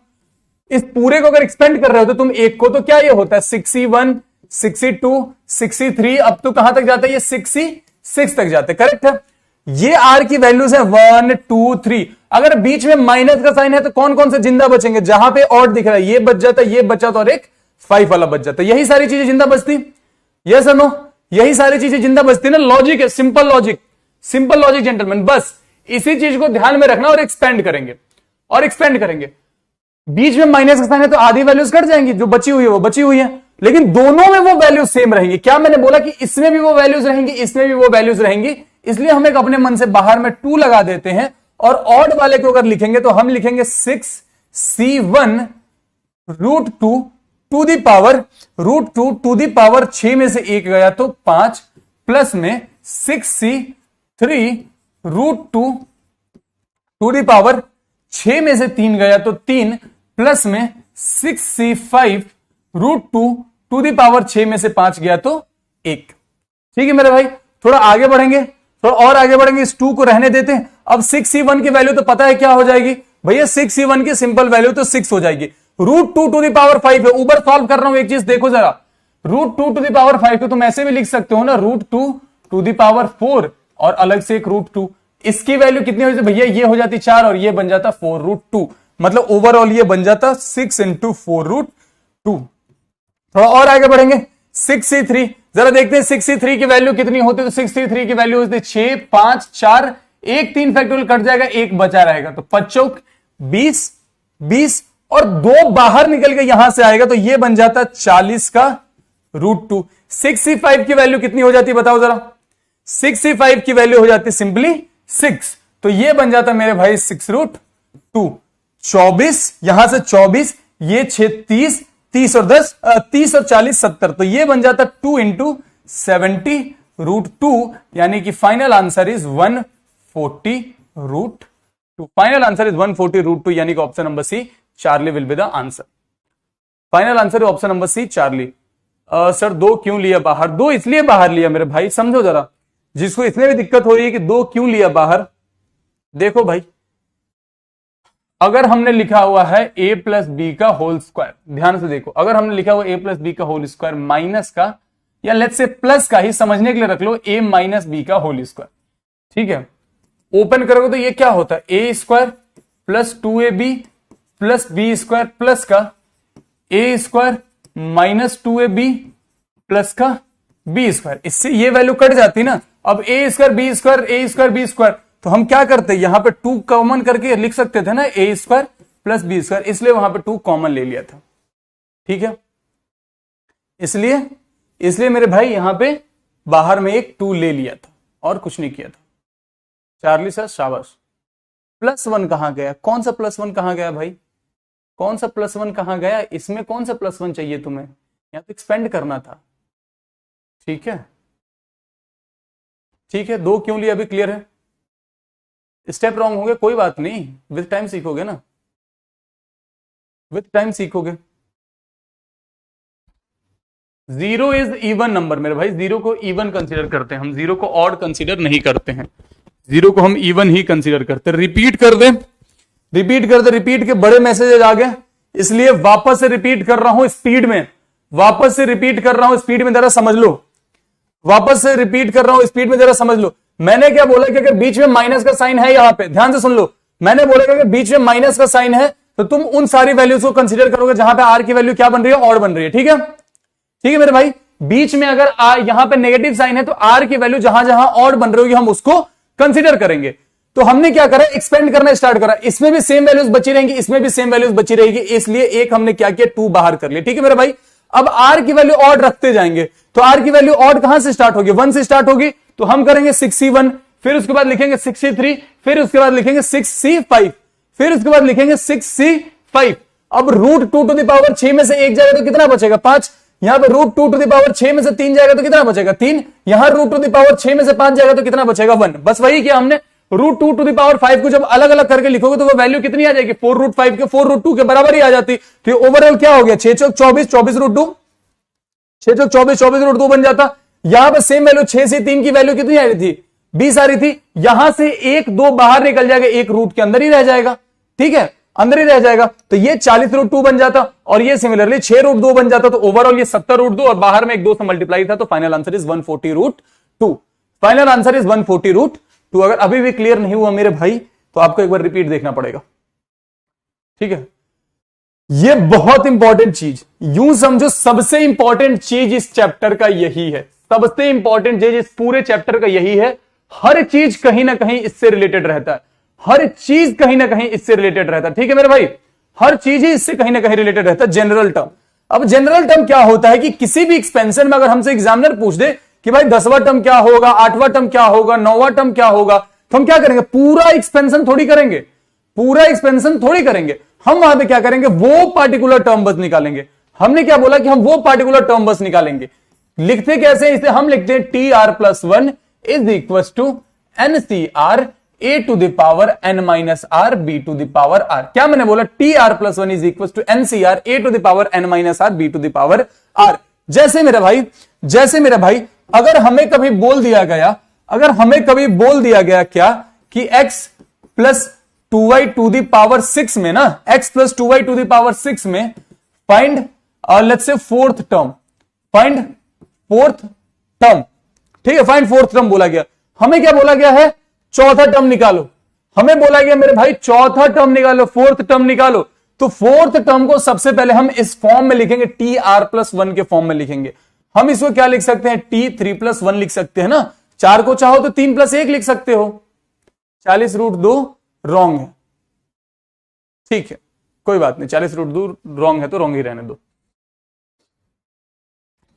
इस पूरे को अगर एक्सपेंड कर रहे हो तो तुम एक को, तो क्या ये होता है 6C1 6C2 6C3, अब तो कहां तक जाता है ये 6C6 तक जाते हैं, करेक्ट है। ये आर की वैल्यूज है 1 2 3। अगर बीच में माइनस का साइन है तो कौन कौन से जिंदा बचेंगे, जहां पे ऑड दिख रहा है ये बच जाता है, ये बच जाता और एक 5 वाला बच जाता है, यही सारी चीजें जिंदा बचती। यस और नो, यही सारी चीजें जिंदा बचती ना। लॉजिक है, simple logic, simple logic gentleman. बस इसी चीज को ध्यान में रखना और एक्सपेंड करेंगे, और एक्सपेंड करेंगे। बीच में माइनस का साइन है तो आधी वैल्यूज कट जाएंगी, जो बची हुई है वो बची हुई है, लेकिन दोनों में वो वैल्यूज सेम रहेंगी। क्या मैंने बोला कि इसमें भी वो वैल्यूज रहेंगी, इसमें भी वो वैल्यूज रहेंगी, इसलिए हम एक अपने मन से बाहर में 2 लगा देते हैं। और ऑड वाले को अगर लिखेंगे तो हम लिखेंगे 6C1 √2 to the power √2 to the power 6 में से 1 गया तो 5, प्लस में 6C3 √2 टू दी पावर 6 में से 3 गया तो 3, प्लस में 6C5 √2 टू दी पावर 6 में से 5 गया तो 1। ठीक है मेरे भाई, थोड़ा आगे बढ़ेंगे, थोड़ा और आगे बढ़ेंगे, इस 2 को रहने देते हैं। अब 6C1 की वैल्यू तो पता है क्या हो जाएगी भैया, 6C1 की सिंपल वैल्यू तो 6 हो जाएगी। √2 टू दी पावर 5 है, ऊपर सॉल्व कर रहा हूं, एक चीज देखो जरा, √2 टू दी पावर 5 तो तुम ऐसे भी लिख सकते हो ना, √2 टू दी पावर 4 और अलग से एक √2। इसकी वैल्यू कितनी हो जाती भैया, ये हो जाती 4 और ये बन जाता 4√2, मतलब ओवरऑल ये बन जाता 6 × 4√2। थोड़ा और आगे बढ़ेंगे, 6C3 जरा देखते हैं 6C3 की वैल्यू कितनी होती है। तो 6C3 की वैल्यू होती है 6 5 4, 1 3 फैक्टोरियल कट जाएगा, 1 बचा रहेगा, तो 5 चौक 20 20 और 2 बाहर निकल के यहां से आएगा, तो ये बन जाता 40 का √2। 6C5 की वैल्यू कितनी हो जाती है बताओ जरा, 6C5 की वैल्यू हो जाती सिंपली 6, तो ये बन जाता मेरे भाई 6√2। 24 यहां से 24, ये 6 30 30 और 10 30 और 40 70, तो ये बन जाता 2 × 70√2, यानी कि final answer is 140√2। Final answer is 140√2, यानी कि option number C Charlie will be the answer. Final answer है option number C Charlie. Sir 2 क्यों लिया बाहर, 2 इसलिए बाहर लिया मेरे भाई, समझो जरा, जिसको इसमें भी दिक्कत हो रही है कि 2 क्यों लिया बाहर। देखो भाई, अगर हमने लिखा हुआ है a + b का होल स्क्वायर, ध्यान से देखो, अगर हमने लिखा हुआ a + b का होल स्क्वायर माइनस का, या लेट्स से प्लस का ही समझने के लिए रख लो, a - b का होल स्क्वायर, ठीक है। ओपन करोगे तो ये क्या होता है, A square plus 2ab plus B square plus का A square minus 2ab plus का बी स्क्वायर। इससे ये वैल्यू कट जाती ना। अब A square B square A square B square, तो हम क्या करते, यहां पे 2 कॉमन करके लिख सकते थे ना, ए स्क्वायर प्लस बी स्क्वायर, इसलिए वहां पे 2 कॉमन ले लिया था। ठीक है, इसलिए मेरे भाई यहां पे बाहर में एक 2 ले लिया था और कुछ नहीं किया था। चार्ली सर शाबाश। +1 कहां गया, कौन सा +1 कहां गया भाई, कौन सा +1 कहां गया, इसमें कौन सा +1 चाहिए तुम्हें, यहां तो एक्सपेंड करना था। ठीक है, ठीक है, 2 क्यों लिया अभी क्लियर है। स्टेप रॉन्ग हो गया, कोई बात नहीं, विद टाइम सीखोगे ना, विद टाइम सीखोगे। 0 इज इवन नंबर मेरे भाई, 0 को इवन कंसीडर करते हैं हम, 0 को ऑड कंसीडर नहीं करते हैं, 0 को हम इवन ही कंसीडर करते हैं। रिपीट कर दे, रिपीट कर दे, रिपीट के बड़े मैसेजेस आ गए, इसलिए वापस से रिपीट कर रहा हूं स्पीड में, वापस से रिपीट कर रहा हूं स्पीड में, जरा समझ लो, वापस से रिपीट कर रहा हूं स्पीड में, जरा समझ लो। मैंने क्या बोला कि अगर बीच में माइनस का साइन है, यहां पे ध्यान से सुन लो, मैंने बोला कि अगर बीच में माइनस का साइन है तो तुम उन सारी वैल्यूज को कंसीडर करोगे जहां पे आर की वैल्यू क्या बन रही है, ऑड बन रही है। ठीक है, ठीक है मेरे भाई, बीच में अगर यहां पे नेगेटिव साइन है तो आर की वैल्यू जहां जहां ऑड बन रही होगी हम उसको कंसीडर करेंगे। तो हमने क्या करा, एक्सपेंड करना स्टार्ट करा, इसमें भी सेम वैल्यूज बची रहेंगी, इसमें भी सेम वैल्यूज बची रहेगी, इसलिए एक हमने क्या किया, 2 बाहर कर लिया। ठीक है मेरे भाई, अब आर की वैल्यू ऑड रखते जाएंगे, तो आर की वैल्यू ऑड कहां से स्टार्ट होगी, 1 से स्टार्ट होगी, तो हम करेंगे 6c1, फिर उसके बाद लिखेंगे 6c3, फिर उसके बाद लिखेंगे 6c5, फिर उसके बाद लिखेंगे 6c5। अब √2 में से 1 जाएगा तो कितना बचेगा, 5, यहां पर √2 में से 3 जाएगा तो कितना बचेगा, 3, यहां √2 में से 5 जाएगा तो कितना बचेगा, 1। बस वही किया हमने। √2 को जब अलग अलग करके लिखोगे तो वो वैल्यू कितनी आ जाएगी, 4√5 के 4√2 के बराबर ही आ जाती। तो ये ओवरऑल क्या हो गया, 6 चौक 24, 24√2, 6 चौक 24, 24√2 बन जाता। यहां पर सेम वैल्यू 6 से 3 की वैल्यू कितनी आ रही थी, 20 आ रही थी, यहां से 1 2 बाहर निकल जाएगा, 1 रूट के अंदर ही रह जाएगा। ठीक है, अंदर ही रह जाएगा, तो ये 40√2 बन जाता, और ये सिमिलरली 6√2 बन जाता। तो ओवरऑल ये 70√2 और बाहर में एक 2 से मल्टीप्लाई था, तो final answer is 140√2। Final answer is 140√2। अगर अभी भी क्लियर नहीं हुआ मेरे भाई तो आपको एक बार रिपीट देखना पड़ेगा। ठीक है, ये बहुत इंपॉर्टेंट चीज, यूं समझो सबसे इंपॉर्टेंट चीज इस चैप्टर का यही है, सबसे इंपॉर्टेंट चीज इस पूरे चैप्टर का यही है। हर चीज कहीं ना कहीं इससे रिलेटेड रहता है, हर चीज कहीं ना कहीं इससे रिलेटेड रहता है। ठीक है मेरे भाई, हर चीज ही इससे कहीं ना कहीं रिलेटेड रहता है। जनरल टर्म, अब जनरल टर्म क्या होता है कि किसी भी एक्सपेंशन में अगर हमसे एग्जामिनर पूछ दे कि भाई 10वां टर्म क्या होगा, 8वां टर्म क्या होगा, 9वां टर्म क्या होगा, तो हम क्या करेंगे, पूरा एक्सपेंशन थोड़ी करेंगे, पूरा एक्सपेंशन थोड़ी करेंगे, हम वहां पे क्या करेंगे, वो पार्टिकुलर टर्म बस निकालेंगे। हमने क्या बोला कि हम वो पार्टिकुलर टर्म बस निकालेंगे। लिखते कैसे, इसे हम लिखते हैं TR+1 is equal to NCR a⁻n r b⁻r। क्या मैंने बोला, TR+1 is equal to NCR a⁻n r b⁻r। जैसे मेरा भाई अगर हमें कभी बोल दिया गया क्या कि x + 2y⁻6 में ना, x + 2y⁻6 में find let's say fourth term, ठीक है, फाइंड फोर्थ टर्म बोला गया। हमें क्या बोला गया है, चौथा टर्म निकालो। हमें बोला गया मेरे भाई चौथा टर्म निकालो, फोर्थ टर्म निकालो। तो फोर्थ टर्म को सबसे पहले हम इस फॉर्म में लिखेंगे, TR+1 के फॉर्म में लिखेंगे। हम इसको क्या लिख सकते हैं, T3+1 लिख सकते हैं ना, 4 को चाहो तो 3+1 लिख सकते हो। 40√2 रॉन्ग है, ठीक है कोई बात नहीं, 40√2 रॉन्ग है तो रॉन्ग ही रहने दो।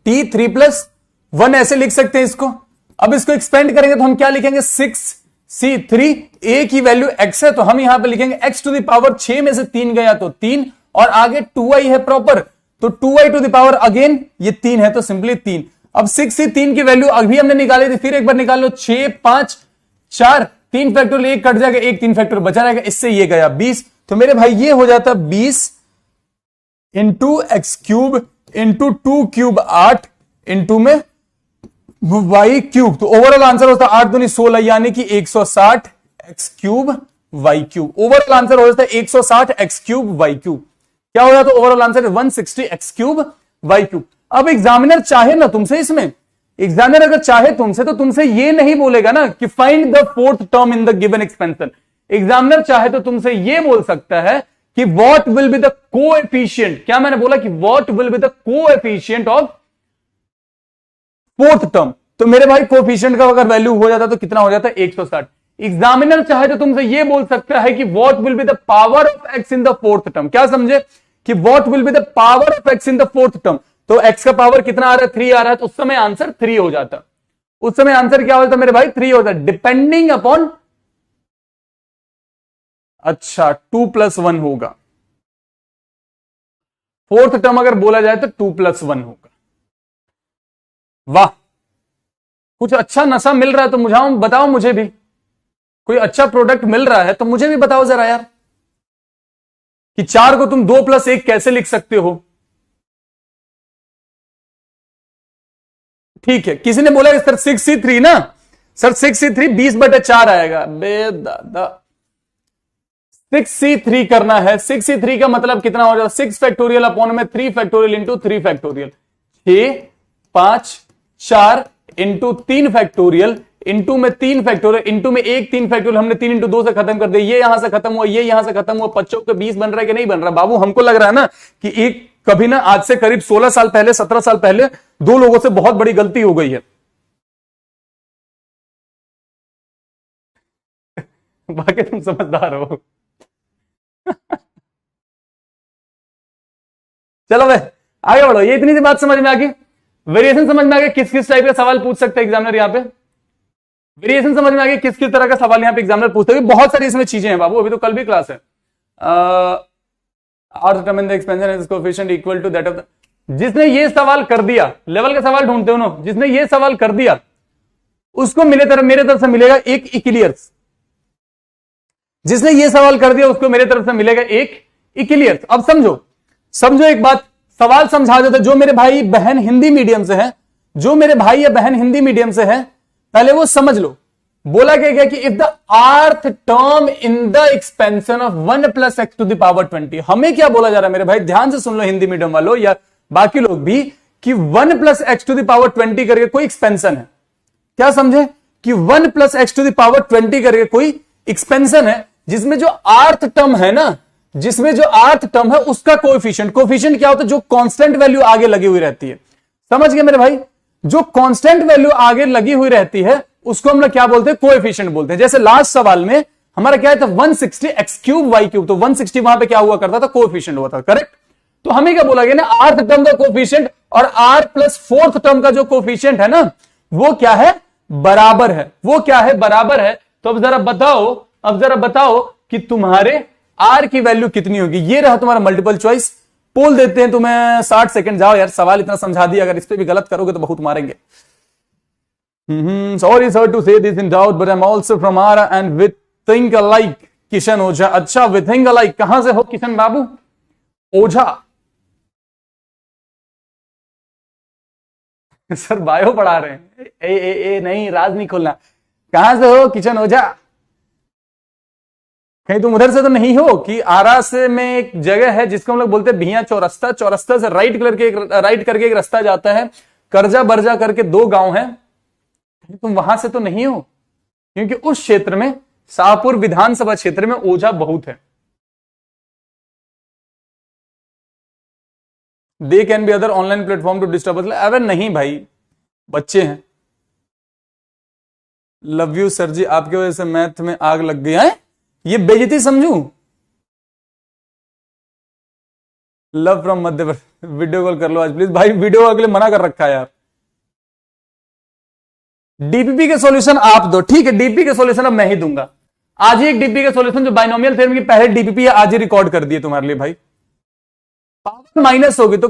T3+1 ऐसे लिख सकते हैं इसको। अब इसको एक्सपेंड करेंगे तो हम क्या लिखेंगे, 6c3, a की वैल्यू x है तो हम यहां पे लिखेंगे x⁻6 में से 3 गया तो 3, और आगे 2y है प्रॉपर, तो 2y⁻, अगेन ये 3 है तो सिंपली 3। अब 6c3 की वैल्यू अभी हमने निकाली थी, फिर एक बार निकाल लो, 6 5 4, 3 फैक्टोरियल 1 कट जाएगा, 1 3 फैक्टोरियल बचा रहेगा, इससे ये गया 20। तो मेरे भाई ये हो जाता 20 इंटू x³ इंटू 2³ 8 इंटू में y³, तो ओवरऑल आंसर होता है 8 दूनी 16 यानी कि 160 x³ y³। ओवरऑल आंसर हो जाता है 160 x³ y³। क्या हो जाता है ओवरऑल आंसर 160 x³ y³। अब एग्जामिनर चाहे ना तुमसे इसमें एग्जामिनर अगर चाहे तुमसे तो तुमसे ये नहीं बोलेगा ना कि find the fourth term in the given expansion. Examiner चाहे तो तुमसे ये बोल सकता है कि what will be the coefficient, क्या मैंने बोला कि what will be the coefficient of fourth term. तो मेरे भाई कोएफिशिएंट का अगर वैल्यू हो जाता तो कितना हो जाता, 160। एग्जामिनर चाहे तो तुमसे ये बोल सकता है कि what will be the power of x in the fourth term. क्या समझे कि what will be the power of x in the fourth term. तो एक्स का पावर कितना आ रहा है, 3 आ रहा है, तो उस समय आंसर 3 हो जाता। उस समय आंसर क्या होता मेरे भाई, 3 होता, डिपेंडिंग अपॉन, अच्छा 2+1 होगा। फोर्थ टर्म अगर बोला जाए तो 2+1 होगा। वाह, कुछ अच्छा नशा मिल रहा है तो मुझे बताओ, मुझे भी कोई अच्छा प्रोडक्ट मिल रहा है तो मुझे भी बताओ जरा यार, कि 4 को तुम 2+1 कैसे लिख सकते हो। ठीक है, किसी ने बोला सर 6C3 ना, सर 6C3 20/4 आएगा। बे दादा 6C3 करना है, 6C3 का मतलब कितना हो जाएगा, 6 फैक्टोरियल अपॉन में 3 factorial into 3 factorial, 6 5 4 into 3 factorial into में 3 फैक्टोरियल इंटू में 1 3 फैक्टोरियल, हमने 3 इंटू 2 से खत्म कर दिया, ये यहां से खत्म हुआ, ये यहां से खत्म हुआ, 25 के 20 बन रहा है कि नहीं बन रहा। बाबू हमको लग रहा है ना कि एक कभी ना आज से करीब 16 साल पहले 17 साल पहले 2 लोगों से बहुत बड़ी गलती हो गई है। बाकी तुम समझदार हो। चलो भाई आगे बढ़ो, ये इतनी सी बात समझ में आ गई, वेरिएशन समझ में आ गया, किस किस टाइप का सवाल पूछ सकते हैं एग्जामिनर यहाँ पे। वेरिएशन समझ में आ गया, किस किस तरह का सवाल यहाँ पे एग्जामिनर पूछते हैं। बहुत सारी इसमें चीजें हैं बाबू, अभी तो कल भी क्लास है। Expansion equal to that of the, जिसने ये सवाल कर दिया, लेवल का सवाल ढूंढते हो ना, जिसने ये सवाल कर दिया उसको मेरे तरफ से मिलेगा एक इक्लियर्स। जिसने ये सवाल कर दिया उसको मेरे तरफ से मिलेगा एक इक्लियर्स। अब समझो एक बात, सवाल समझा देता, जो मेरे भाई बहन हिंदी मीडियम से है, जो मेरे भाई या बहन हिंदी मीडियम से है, पहले वो समझ लो। बोला गया कि इफ द आर्थ term in the expansion of 1+x⁻20, हमें क्या बोला जा रहा है मेरे भाई, ध्यान से सुन लो हिंदी मीडियम वालों या बाकी लोग भी, कि 1+x⁻20 करके कोई एक्सपेंशन है। क्या समझे कि 1+x⁻20 करके कोई एक्सपेंशन है, जिसमें जो आर्थ टर्म है ना, जिसमें जो आर्थ टर्म है उसका कोएफिशिएंट क्या होता है, जो कांस्टेंट वैल्यू आगे लगी हुई रहती है। समझ गए मेरे भाई, जो कांस्टेंट वैल्यू आगे लगी हुई रहती है उसको हम लोग क्या बोलते हैं, कोएफिशिएंट बोलते हैं। जैसे लास्ट सवाल में हमारा क्या था, 160x³ y³, तो 160 वहां पे क्या हुआ करता था, कोएफिशिएंट हुआ था, करेक्ट। तो हमें क्या बोला गया ना, आर्थ टर्म का कोएफिशिएंट और r प्लस फोर्थ टर्म का जो कोएफिशिएंट है ना, वो क्या है, बराबर है। वो क्या है, बराबर है। तो अब जरा बताओ कि तुम्हारे r की वैल्यू कितनी होगी। ये रहा तुम्हारा मल्टीपल चॉइस। पोल देते हैं तुम्हें 60 सेकंड, जाओ यार, सवाल इतना समझा दिया, अगर इस पे भी गलत करोगे तो बहुत मारेंगे। Sorry sir to say this in doubt but I am also from Ara and with think alike Kishan Ojha. अच्छा, विथ थिंक अलाइक कहां से हो किशन बाबू? ओझा सर बायो पढ़ा रहे हैं। ए नहीं, राज नहीं खोलना। कहां से हो किशन ओझा? कहीं तुम उधर से तो नहीं हो कि आरा से में एक जगह है जिसको हम लोग बोलते हैं भिया चौरस्ता, चौरस्ता से राइट करके एक रास्ता जाता है, करजा बरजा करके 2 गांव है। तुम वहां से तो नहीं हो, क्योंकि उस क्षेत्र में, शाहपुर विधानसभा क्षेत्र में ओझा बहुत है। They can be other online platform to disturb us. अरे नहीं भाई, बच्चे हैं। लव यू सर जी, आपके वजह से मैथ में आग लग गई है, ये बेइज्जती समझू। Love from Madhya Pradesh, video call कर लो आज प्लीज। भाई वीडियो कॉल के लिए मना कर रखा है यार। डीपीपी के सॉल्यूशन आप दो, ठीक है, डीपीपी के सॉल्यूशन अब मैं ही दूंगा। आज ही एक डीपीपी के सॉल्यूशन जो बाइनोमियल थ्योरम की पहले डीपीपी है, आज ही रिकॉर्ड कर दिए तुम्हारे लिए भाई। पावर माइनस होगी तो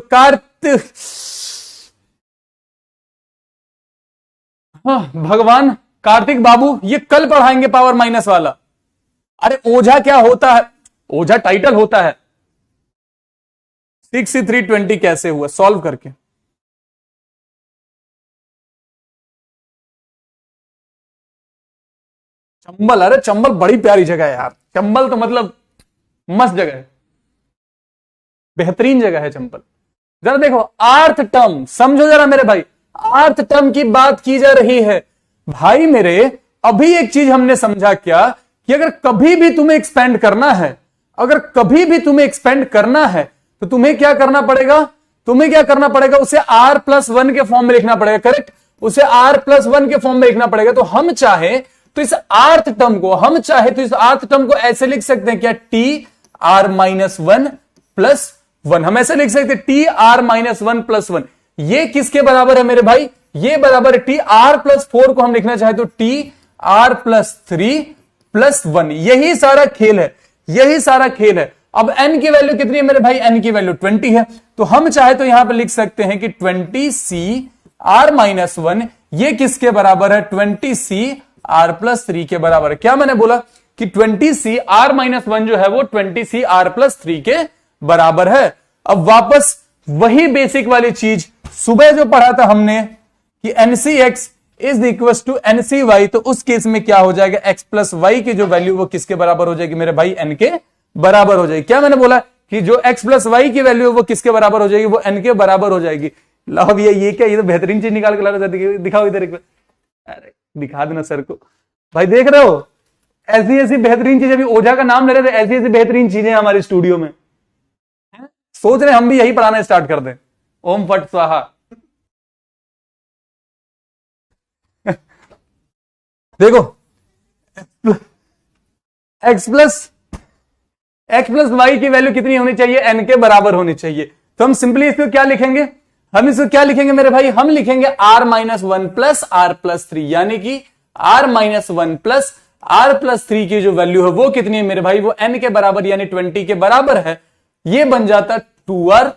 भगवान कार्तिक बाबू, ये कल पढ़ाएंगे पावर माइनस वाला। अरे ओझा क्या होता है, ओझा टाइटल होता है। 6C320 कैसे हुआ, सॉल्व करके। चंबल, अरे चंबल बड़ी प्यारी जगह है यार। चंबल तो मतलब मस्त जगह है, बेहतरीन जगह है चंबल। जरा देखो आर्थ टर्म, समझो जरा मेरे भाई, आर्थ टर्म की बात की जा रही है। भाई मेरे, अभी एक चीज हमने समझा क्या, कि अगर कभी भी तुम्हें एक्सपेंड करना है, अगर कभी भी तुम्हें एक्सपेंड करना है, तो तुम्हें क्या करना पड़ेगा, तुम्हें क्या करना पड़ेगा, उसे r प्लस वन के फॉर्म में लिखना पड़ेगा। करेक्ट, उसे r प्लस वन के फॉर्म में लिखना पड़ेगा। तो हम चाहे तो इस आर्थ टर्म को, हम चाहे तो इस आर्थ टर्म को ऐसे लिख सकते हैं क्या, T R minus one plus one, हम ऐसे लिख सकते हैं T R minus one plus one. ये किसके बराबर है मेरे भाई, ये बराबर है टी आर प्लस फोर को हम लिखना चाहे तो T R plus three plus one. यही सारा खेल है, यही सारा खेल है। अब n की वैल्यू कितनी है मेरे भाई, n की वैल्यू 20 है, तो हम चाहे तो यहां पे लिख सकते हैं कि 20 सी आर माइनस वन, ये किसके बराबर है, 20 सी आर प्लस थ्री के बराबर है। क्या मैंने बोला कि 20 सी आर माइनस वन जो है वो 20 सी आर प्लस थ्री के बराबर है। अब वापस वही बेसिक वाली चीज सुबह जो पढ़ा था हमने कि NCX is equal to NCY, तो उस केस में क्या हो जाएगा, x प्लस वाई की जो वैल्यू वो किसके बराबर हो जाएगी मेरे भाई, n के बराबर हो जाएगी। क्या मैंने बोला कि जो x प्लस वाई की वैल्यू है वो किसके बराबर हो जाएगी, वो n के बराबर हो जाएगी। लो भैया ये क्या, ये तो बेहतरीन चीज निकाल के ला रहा था, दिखाओ इधर एक बार, अरे दिखा देना सर को। भाई देख रहे हो, ऐसी ऐसी बेहतरीन चीजें, अभी ओझा का नाम ले रहे थे, ऐसी ऐसी बेहतरीन चीजें हमारे स्टूडियो में। सोच रहे हम भी यही पढ़ाना स्टार्ट कर दें, ओम फट स्वाहा। देखो x प्लस वाई की वैल्यू कितनी होनी चाहिए, n के बराबर होनी चाहिए। तो हम सिंपली इसको क्या लिखेंगे, हम इसको क्या लिखेंगे मेरे भाई, हम लिखेंगे r minus one plus r plus three, यानी कि r minus one plus r plus three की जो वैल्यू है वो कितनी है मेरे भाई, वो n के बराबर यानी 20 के बराबर है। ये बन जाता 2r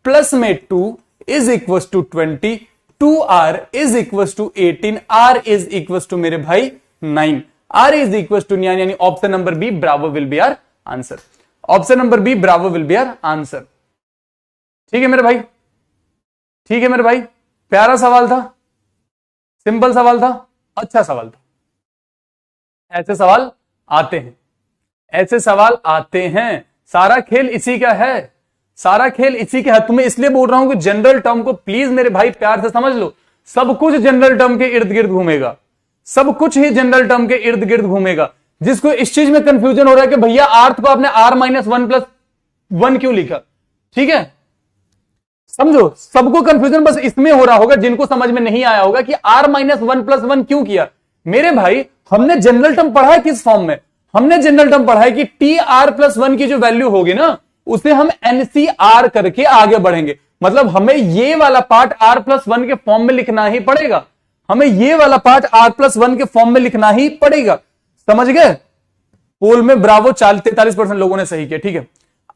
प्लस में 2 is equal to 20, 2r is equal to 18, r is equal to मेरे भाई 9, r इज इक्वल टू 9, यानी option number B bravo will be our answer. Option number B bravo will be our answer. ठीक है मेरे भाई, ठीक है मेरे भाई, प्यारा सवाल था, सिंपल सवाल था, अच्छा सवाल था। ऐसे सवाल आते हैं, ऐसे सवाल आते हैं, सारा खेल इसी का है, सारा खेल इसी का है। तुम्हें इसलिए बोल रहा हूं कि जनरल टर्म को प्लीज मेरे भाई प्यार से समझ लो, सब कुछ जनरल टर्म के इर्द गिर्द घूमेगा, सब कुछ ही जनरल टर्म के इर्द गिर्द घूमेगा। जिसको इस चीज में कंफ्यूजन हो रहा है कि भैया आर्थ को आपने r minus one plus one क्यों लिखा, ठीक है, समझो सबको कंफ्यूजन बस इसमें हो रहा होगा, जिनको समझ में नहीं आया होगा कि r minus one plus one क्यों किया। मेरे भाई हमने जनरल टर्म पढ़ा है किस फॉर्म में, हमने जनरल टर्म पढ़ा है कि टी आर प्लस वन की जो वैल्यू होगी ना, उसे हम एनसीआर करके आगे बढ़ेंगे। मतलब हमें ये वाला पार्ट आर प्लस वन के फॉर्म में लिखना ही पड़ेगा, हमें ये वाला पार्ट आर प्लस वन के फॉर्म में लिखना ही पड़ेगा। समझ गए, पोल में ब्रावो 43% लोगों ने सही किया, ठीक है।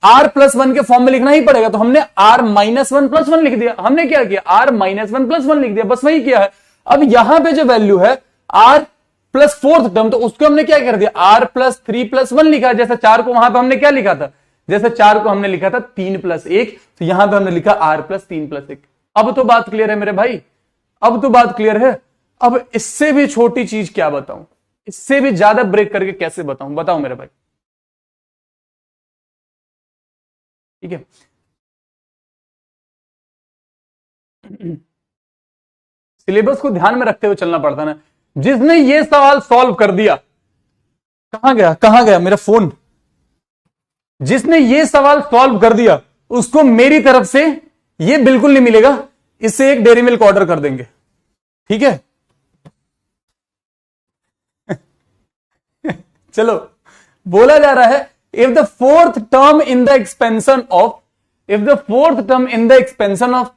आर प्लस वन के फॉर्म में लिखना ही पड़ेगा, तो हमने r minus one plus one लिख दिया। हमने क्या किया, r minus one plus one लिख दिया, बस वही किया है। अब यहां पे जो वैल्यू है आर प्लस फोर्थ टर्म, तो उसको हमने क्या कर दिया, r plus three plus one लिखा। जैसे चार को वहां पे हमने क्या लिखा था, जैसे चार को हमने लिखा था 3 प्लस 1, तो यहां पे हमने लिखा आर प्लस 3 प्लस 1। अब तो बात क्लियर है मेरे भाई, अब तो बात क्लियर है। अब इससे भी छोटी चीज क्या बताऊं, इससे भी ज्यादा ब्रेक करके कैसे बताऊं, बताओ मेरे भाई, ठीक है। सिलेबस को ध्यान में रखते हुए चलना पड़ता ना। जिसने ये सवाल सॉल्व कर दिया, कहां गया मेरा फोन, जिसने ये सवाल सॉल्व कर दिया उसको मेरी तरफ से ये बिल्कुल नहीं मिलेगा, इससे एक डेयरी मिल्क ऑर्डर कर देंगे, ठीक है। चलो, बोला जा रहा है if the fourth term in the expansion of, if the fourth term in the expansion of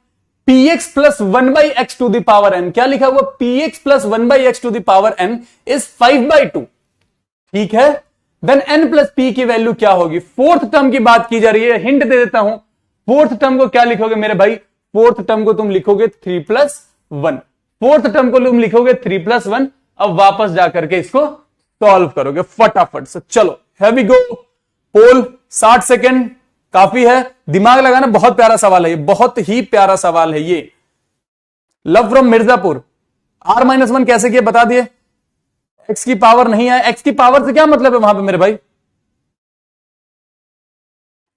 px plus one by x to the power n, क्या लिखा हुआ, px plus one by x to the power n is 5/2, ठीक है। Then n plus p की value क्या होगी, fourth term की बात की जा रही है। हिंट दे देता हूं, फोर्थ टर्म को क्या लिखोगे मेरे भाई, फोर्थ टर्म को तुम लिखोगे 3 प्लस 1, फोर्थ टर्म को तुम लिखोगे 3 प्लस 1। अब वापस जाकर के इसको सॉल्व करोगे फटाफट से। चलो have we go, poll 60 second काफी है, दिमाग लगाना। बहुत प्यारा सवाल है ये, बहुत ही प्यारा सवाल है ये। Love from Mirzapur, r minus one कैसे किया बता दिए, एक्स की पावर नहीं है। एक्स की पावर से क्या मतलब है वहां पे मेरे भाई,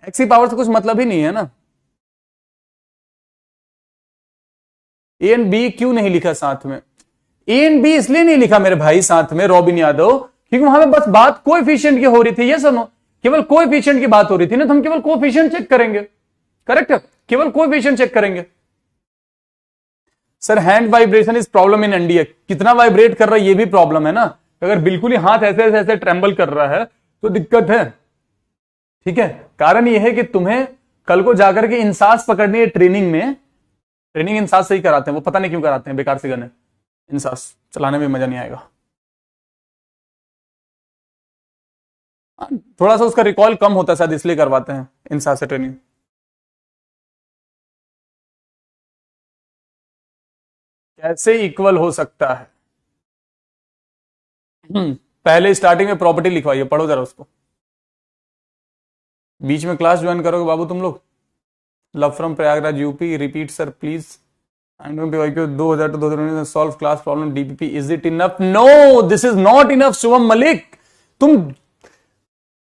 एक्स की पावर से कुछ मतलब ही नहीं है ना। ए एंड बी क्यों नहीं लिखा साथ में? ए एंड बी इसलिए नहीं लिखा मेरे भाई साथ में रॉबिन यादव, क्योंकि वहां पे बस बात कोएफिशिएंट की हो रही थी। ये सुनो, केवल कोएफिशिएंट की बात हो रही थी ना, तो हम केवल कोएफिशिएंट चेक करेंगे। करेक्ट है, केवल कोएफिशिएंट चेक करेंगे। Sir hand vibration is problem in India, कितना वाइब्रेट कर रहा है ये भी प्रॉब्लम है ना। अगर बिल्कुल ही हाथ ऐसे ऐसे ऐसे ट्रेम्बल कर रहा है तो दिक्कत है। ठीक है, कारण यह है कि तुम्हें कल को जाकर के इंसास पकड़नी है ट्रेनिंग में। ट्रेनिंग इंसास से ही कराते हैं, वो पता नहीं क्यों कराते हैं, बेकार से गन है। इंसास चलाने में मजा नहीं आएगा, थोड़ा सा उसका रिकॉल कम होता है शायद, इसलिए करवाते हैं इंसास से ट्रेनिंग। कैसे इक्वल हो सकता है? पहले स्टार्टिंग में प्रॉपर्टी लिखवाइए, पढ़ो जरा उसको। बीच में क्लास ज्वाइन करोगे बाबू तुम लोग। Love from Prayagraj UP, repeat sir please. 2000 to 2019 solve class problem DPP, is it enough? No, this is not enough Shubham Malik. तुम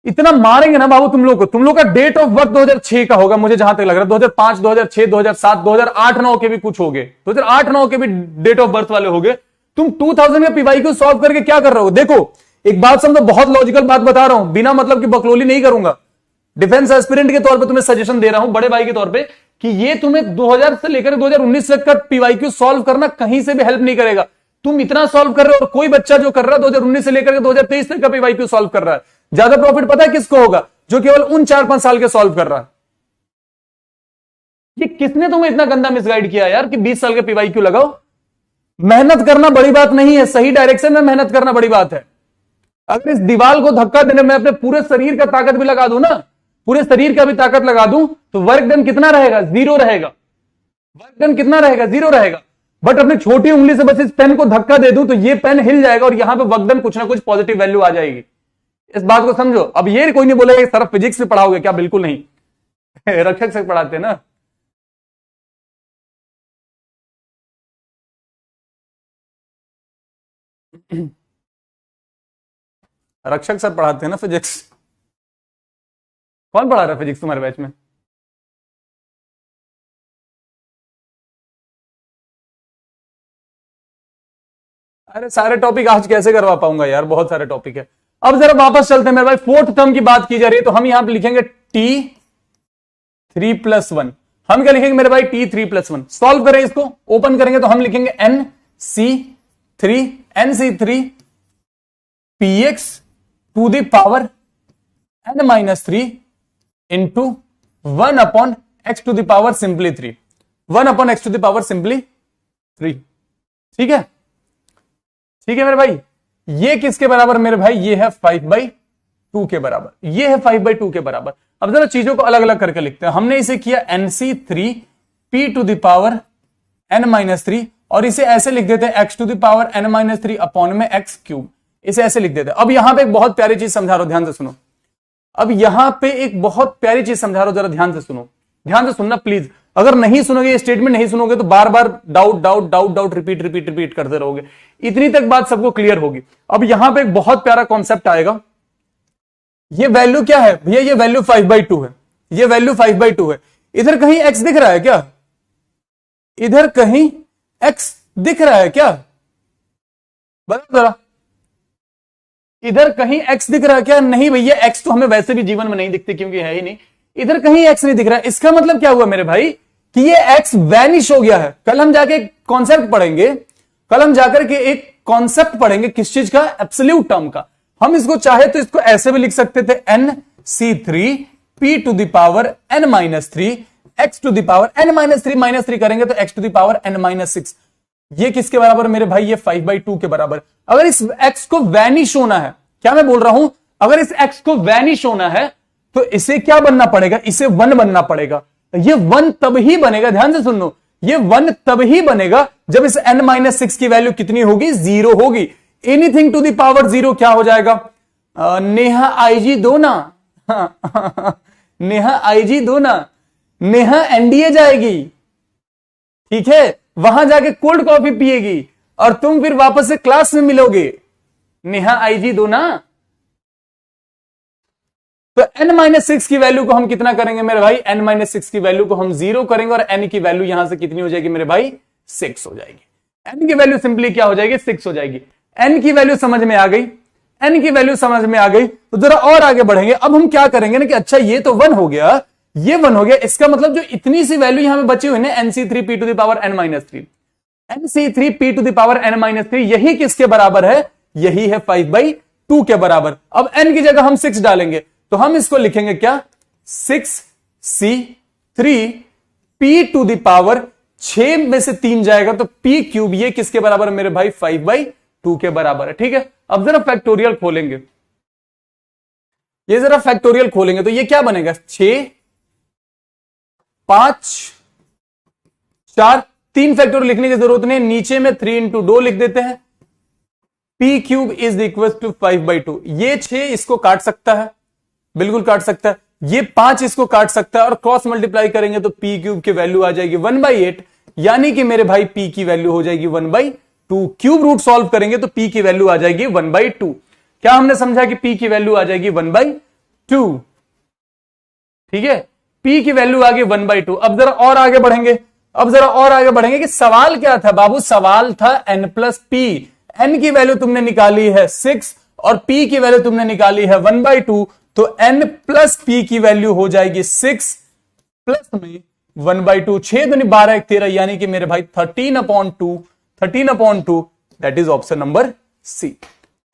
इतना मारेंगे ना बाबू तुम लोग को, तुम लोग का डेट ऑफ बर्थ 2006 का होगा मुझे जहां तक लग रहा है। 2005, 2006, 2007, 2008, 9 के भी कुछ हो गए, 2008, 9 के भी डेट ऑफ बर्थ वाले हो गए। तुम 2000 का पीवाई को सॉल्व करके क्या कर रहे हो? देखो एक बात समझो, बहुत लॉजिकल बात बता रहा हूं, बिना मतलब की बकलोली नहीं करूंगा। डिफेंस एस्पिरेंट के तौर पे तुम्हें सजेशन दे रहा हूं, बड़े भाई के तौर पे, कि ये तुम्हें 2000 से लेकर 2019 तक का पीवाईक्यू सॉल्व करना कहीं से भी हेल्प नहीं करेगा। तुम इतना सॉल्व कर रहे हो और कोई बच्चा जो कर रहा है 2019 से लेकर 2023 तक का पीवाईक्यू सॉल्व कर रहा है, ज्यादा प्रॉफिट पता है किसको होगा? जो केवल उन 4-5 साल के सॉल्व कर रहा है। ये किसने तुम्हें इतना गंदा मिसगाइड किया यार कि 20 साल के पीवाईक्यू लगाओ? मेहनत करना बड़ी बात नहीं है, सही डायरेक्शन में मेहनत करना बड़ी बात है। अगर इस दीवार को धक्का देने में अपने पूरे शरीर का ताकत भी लगा दूं ना, पूरे शरीर का भी ताकत लगा दूं, तो वर्क डन कितना रहेगा? 0 रहेगा। वर्क डन कितना रहेगा? 0 रहेगा। बट अपनी छोटी उंगली से बस इस पेन को धक्का दे दूं तो ये पेन हिल जाएगा और यहां पे वर्क डन कुछ ना कुछ पॉजिटिव वैल्यू आ जाएगी। इस बात को समझो। अब ये कोई नहीं बोलेगा सर फिजिक्स में पढ़ाओगे क्या? बिल्कुल नहीं रक्षक से पढ़ाते हैं ना। रक्षक सर पढ़ाते हैं ना फिजिक्स। कौन पढ़ा रहा है फिजिक्स तुम्हारे बैच में? अरे सारे टॉपिक आज कैसे करवा पाऊंगा यार, बहुत सारे टॉपिक है। अब जरा वापस चलते हैं मेरे भाई, फोर्थ टर्म की बात की जा रही है, तो हम यहां पे लिखेंगे t3+1। हम क्या लिखेंगे मेरे भाई? t3+1। सॉल्व करें इसको, ओपन करेंगे तो हम लिखेंगे NC3 px to the power n-3 into 1/x to the power simply 3। 1/x to the power simply 3। ठीक है, ठीक है मेरे भाई। ये किसके बराबर मेरे भाई? ये है 5/2 के बराबर, ये है 5/2 के बराबर। अब जरा चीजों को अलग अलग करके लिखते हैं। हमने इसे किया NC3p to the power n-3, और इसे ऐसे लिख देते हैं x to the power n-3 upon में x³। इसे ऐसे लिख देते हैं। अब यहां पे एक बहुत प्यारी चीज समझा रहा हूं, ध्यान से सुनो। अब यहां पे एक बहुत प्यारी चीज समझा रहा हूं, जरा ध्यान से सुनो, ध्यान से सुनना प्लीज। अगर नहीं सुनोगे, ये स्टेटमेंट नहीं सुनोगे, तो बार बार doubt doubt doubt doubt repeat repeat repeat करते रहोगे। इतनी तक बात सबको क्लियर होगी। अब यहां पे एक बहुत प्यारा कॉन्सेप्ट आएगा। ये वैल्यू क्या है भैया? ये वैल्यू 5/2 है, ये वैल्यू 5/2 है। इधर कहीं x दिख रहा है क्या? इधर कहीं x दिख रहा है क्या? बताओ जरा, इधर कहीं x दिख रहा है क्या? नहीं भैया, x तो हमें वैसे भी जीवन में नहीं दिखती क्योंकि है ही नहीं। इधर कहीं x नहीं दिख रहा है। इसका मतलब क्या हुआ मेरे भाई? कि ये x वैनिश हो गया है। कल हम जाके एक कॉन्सेप्ट पढ़ेंगे, कल हम जाकर के एक कॉन्सेप्ट पढ़ेंगे, किस चीज का? एब्सोल्यूट टर्म का। हम इसको चाहे तो इसको ऐसे भी लिख सकते थे, NC3p to the power n-3 x to the power n-3 -3 करेंगे तो x to the power n-6। ये किसके बराबर मेरे भाई? ये 5/2 के बराबर। अगर इस x को वैनिश होना है, क्या मैं बोल रहा हूं? अगर इस x को वैनिश होना है तो इसे क्या बनना पड़ेगा? इसे 1 बनना पड़ेगा। ये 1 तब ही बनेगा, ध्यान से सुन लो, ये 1 तब ही बनेगा जब इस n-6 की वैल्यू कितनी होगी? 0 होगी। एनीथिंग टू द पावर 0 क्या हो जाएगा? नेहा IG दो ना नेहा IG दो ना, नेहा NDA जाएगी, ठीक है, वहां जाके कोल्ड कॉफी पिएगी और तुम फिर वापस से क्लास में मिलोगे। नेहा IG दो ना। तो n-6 की वैल्यू को हम कितना करेंगे मेरे भाई? n-6 की वैल्यू को हम 0 करेंगे और n की वैल्यू यहां से कितनी हो जाएगी मेरे भाई? 6 हो जाएगी। n की वैल्यू सिंपली क्या हो जाएगी, 6 हो जाएगी। n की वैल्यू समझ में आ गई, n की वैल्यू समझ में आ गई। तो जरा और आगे बढ़ेंगे। अब हम क्या करेंगे ना कि अच्छा ये तो 1 हो गया, ये 1 हो गया, इसका मतलब जो इतनी सी वैल्यू यहां पे बची हुई है nc3p to the power n minus 3, nc3p to the power n minus 3, यही किसके बराबर है, यही है 5/2 के बराबर। अब n की जगह हम 6 डालेंगे तो हम इसको लिखेंगे क्या, 6c3p टू द पावर 6 में से 3 जाएगा तो p क्यूब, ये किसके बराबर है मेरे भाई, 5/2 के बराबर है। ठीक है, अब जरा फैक्टोरियल खोलेंगे, ये जरा फैक्टोरियल खोलेंगे तो ये क्या बनेगा, 6 5 4, 3 फैक्टोरियल लिखने की जरूरत नहीं, नीचे में 3 इंटू 2 लिख देते हैं। p cube is equal to 5/2। ये 6 इसको काट सकता है, बिल्कुल काट सकता है, ये 5 इसको काट सकता है, और क्रॉस मल्टीप्लाई करेंगे तो p क्यूब की वैल्यू आ जाएगी 1/8, यानी कि मेरे भाई p की वैल्यू हो जाएगी 1/2। क्यूब रूट सॉल्व करेंगे तो p की वैल्यू आ जाएगी 1/2। क्या हमने समझा कि p की वैल्यू आ जाएगी 1/2। ठीक है, p की वैल्यू आ गई 1/2। अब जरा और आगे बढ़ेंगे, अब जरा और आगे बढ़ेंगे कि सवाल क्या था बाबू, सवाल था n प्लस p। n की वैल्यू तुमने निकाली है 6 और p की वैल्यू तुमने निकाली है 1/2, तो n प्लस p की वैल्यू हो जाएगी 6 प्लस में 1/2, 6 दूनी 12 1 13, यानी कि मेरे भाई 13/2 that is option number C.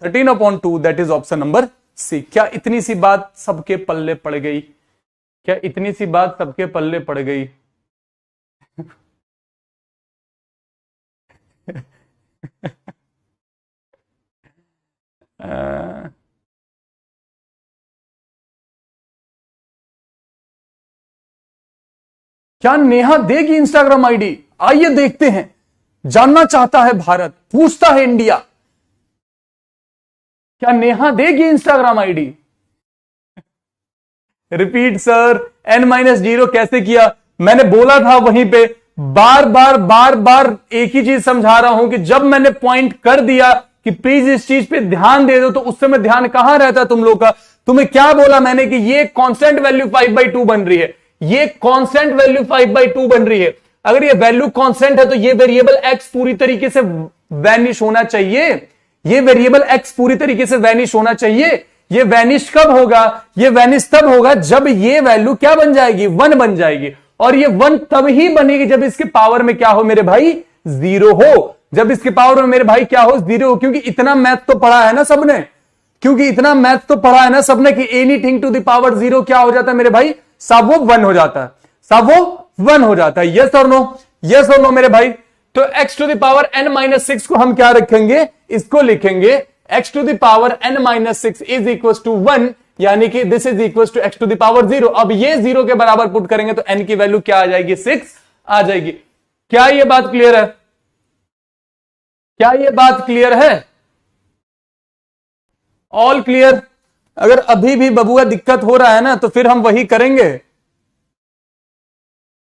13/2 that is option number C. क्या इतनी सी बात सबके पल्ले पड़ गई, क्या इतनी सी बात सबके पल्ले पड़ गई। क्या नेहा देगी इंस्टाग्राम आईडी, आइए देखते हैं। जानना चाहता है भारत, पूछता है इंडिया, क्या नेहा देगी Instagram ID. Repeat sir, n-0 कैसे किया, मैंने बोला था वहीं पे, बार बार एक ही चीज समझा रहा हूं कि जब मैंने पॉइंट कर दिया कि प्लीज इस चीज पे ध्यान दे दो, तो उस समय ध्यान कहां रहता तुम लोग का। तुम्हें क्या बोला मैंने कि ये कांस्टेंट वैल्यू 5/2 बन रही है, ये कांस्टेंट वैल्यू 5/2 बन रही है। अगर ये वैल्यू कांस्टेंट है तो ये वेरिएबल x पूरी तरीके से वैनिश होना चाहिए, ये वेरिएबल x पूरी तरीके से वैनिश होना चाहिए। ये वैनिश कब होगा, ये वैनिश तब होगा जब ये वैल्यू क्या बन जाएगी, 1 बन जाएगी। और ये 1 तब ही बनेगी जब इसके पावर में क्या हो मेरे भाई, 0 हो। जब इसके पावर में मेरे भाई क्या हो, 0 हो। क्योंकि इतना मैथ तो पढ़ा है ना सबने, क्योंकि इतना मैथ तो पढ़ा है ना सबने कि एनीथिंग टू द पावर 0 क्या हो जाता है मेरे भाई, सब वो 1 हो जाता है, सब वो 1 हो जाता है। यस और नो, यस और नो मेरे भाई। तो x to the power n-6 को हम क्या रखेंगे, इसको लिखेंगे x to the power n-6 is equal to 1, यानी कि this is equal to x to the power 0। अब ये 0 के बराबर पुट करेंगे तो n की वैल्यू क्या आ जाएगी, 6 आ जाएगी। क्या ये बात क्लियर है, क्या ये बात क्लियर है, ऑल क्लियर। अगर अभी भी बबुआ दिक्कत हो रहा है ना तो फिर हम वही करेंगे।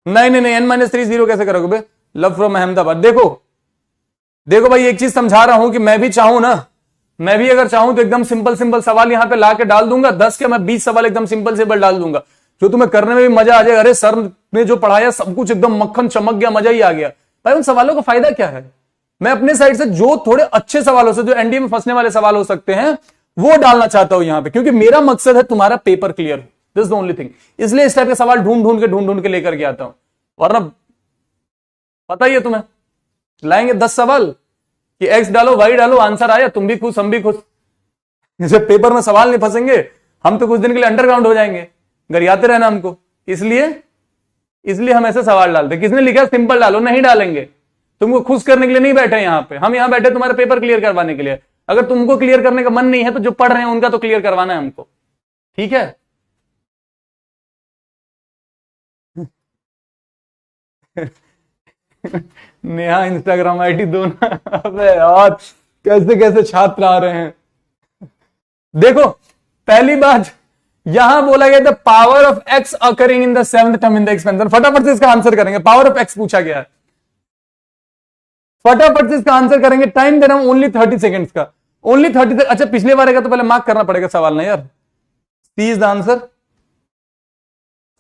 नहीं n-3 0 कैसे करोगे बे, लव फ्रॉम अहमदाबाद। देखो देखो भाई, एक चीज समझा रहा हूं कि मैं भी चाहूं ना, मैं भी अगर चाहूं तो एकदम सिंपल सिंपल सवाल यहां पे ला के डाल दूंगा, 10 के मैं 20 सवाल एकदम सिंपल सिंपल डाल दूंगा, जो तुम्हें करने में भी मजा आ जाएगा। अरे सर ने जो पढ़ाया सब कुछ एकदम मक्खन चमक गया, मजा ही आ गया। भाई उन सवालों का फायदा क्या है, मैं अपने साइड से जो थोड़े अच्छे सवालों से, जो एनडीए में फंसने वाले सवाल हो सकते हैं, वो डालना चाहता हूं यहां पे, क्योंकि मेरा मकसद है तुम्हारा पेपर क्लियर हो। This the only thing. इसलिए इस टाइप के सवाल ढूंढ ढूंढ के लेकर के आता हूं, वरना पता ही है तुम्हें, लाएंगे 10 सवाल कि एक्स डालो वाई डालो, आंसर आया, तुम भी खुश हम भी खुश। जब पेपर में सवाल नहीं फंसेंगे हम तो कुछ दिन के लिए अंडरग्राउंड हो जाएंगे, गरियाते रहना हमको। इसलिए हम ऐसे सवाल डालते। किसने लिखा सिंपल डालो, नहीं डालेंगे। तुमको खुश करने के लिए नहीं बैठे यहां पे, हम यहां बैठे तुम्हारे पेपर क्लियर करवाने के लिए। अगर तुमको क्लियर करने का मन नहीं है तो जो पढ़ रहे हैं उनका तो क्लियर करवाना है हमको, ठीक है। नेहा इंस्टाग्राम आईडी दो ना। अबे यार कैसे कैसे छात्र आ रहे हैं। देखो पहली बात यहां बोला गया था power of x occurring in the 7th term in the expansion. फटाफट से इसका आंसर करेंगे। पावर ऑफ एक्स पूछा गया है, फटाफट से इसका आंसर करेंगे। टाइम दे रहा हूं ओनली 30 सेकेंड्स का, ओनली 30 सेकेंड। अच्छा पिछले बार का तो पहले मार्क करना पड़ेगा सवाल ना यार। सी इज द आंसर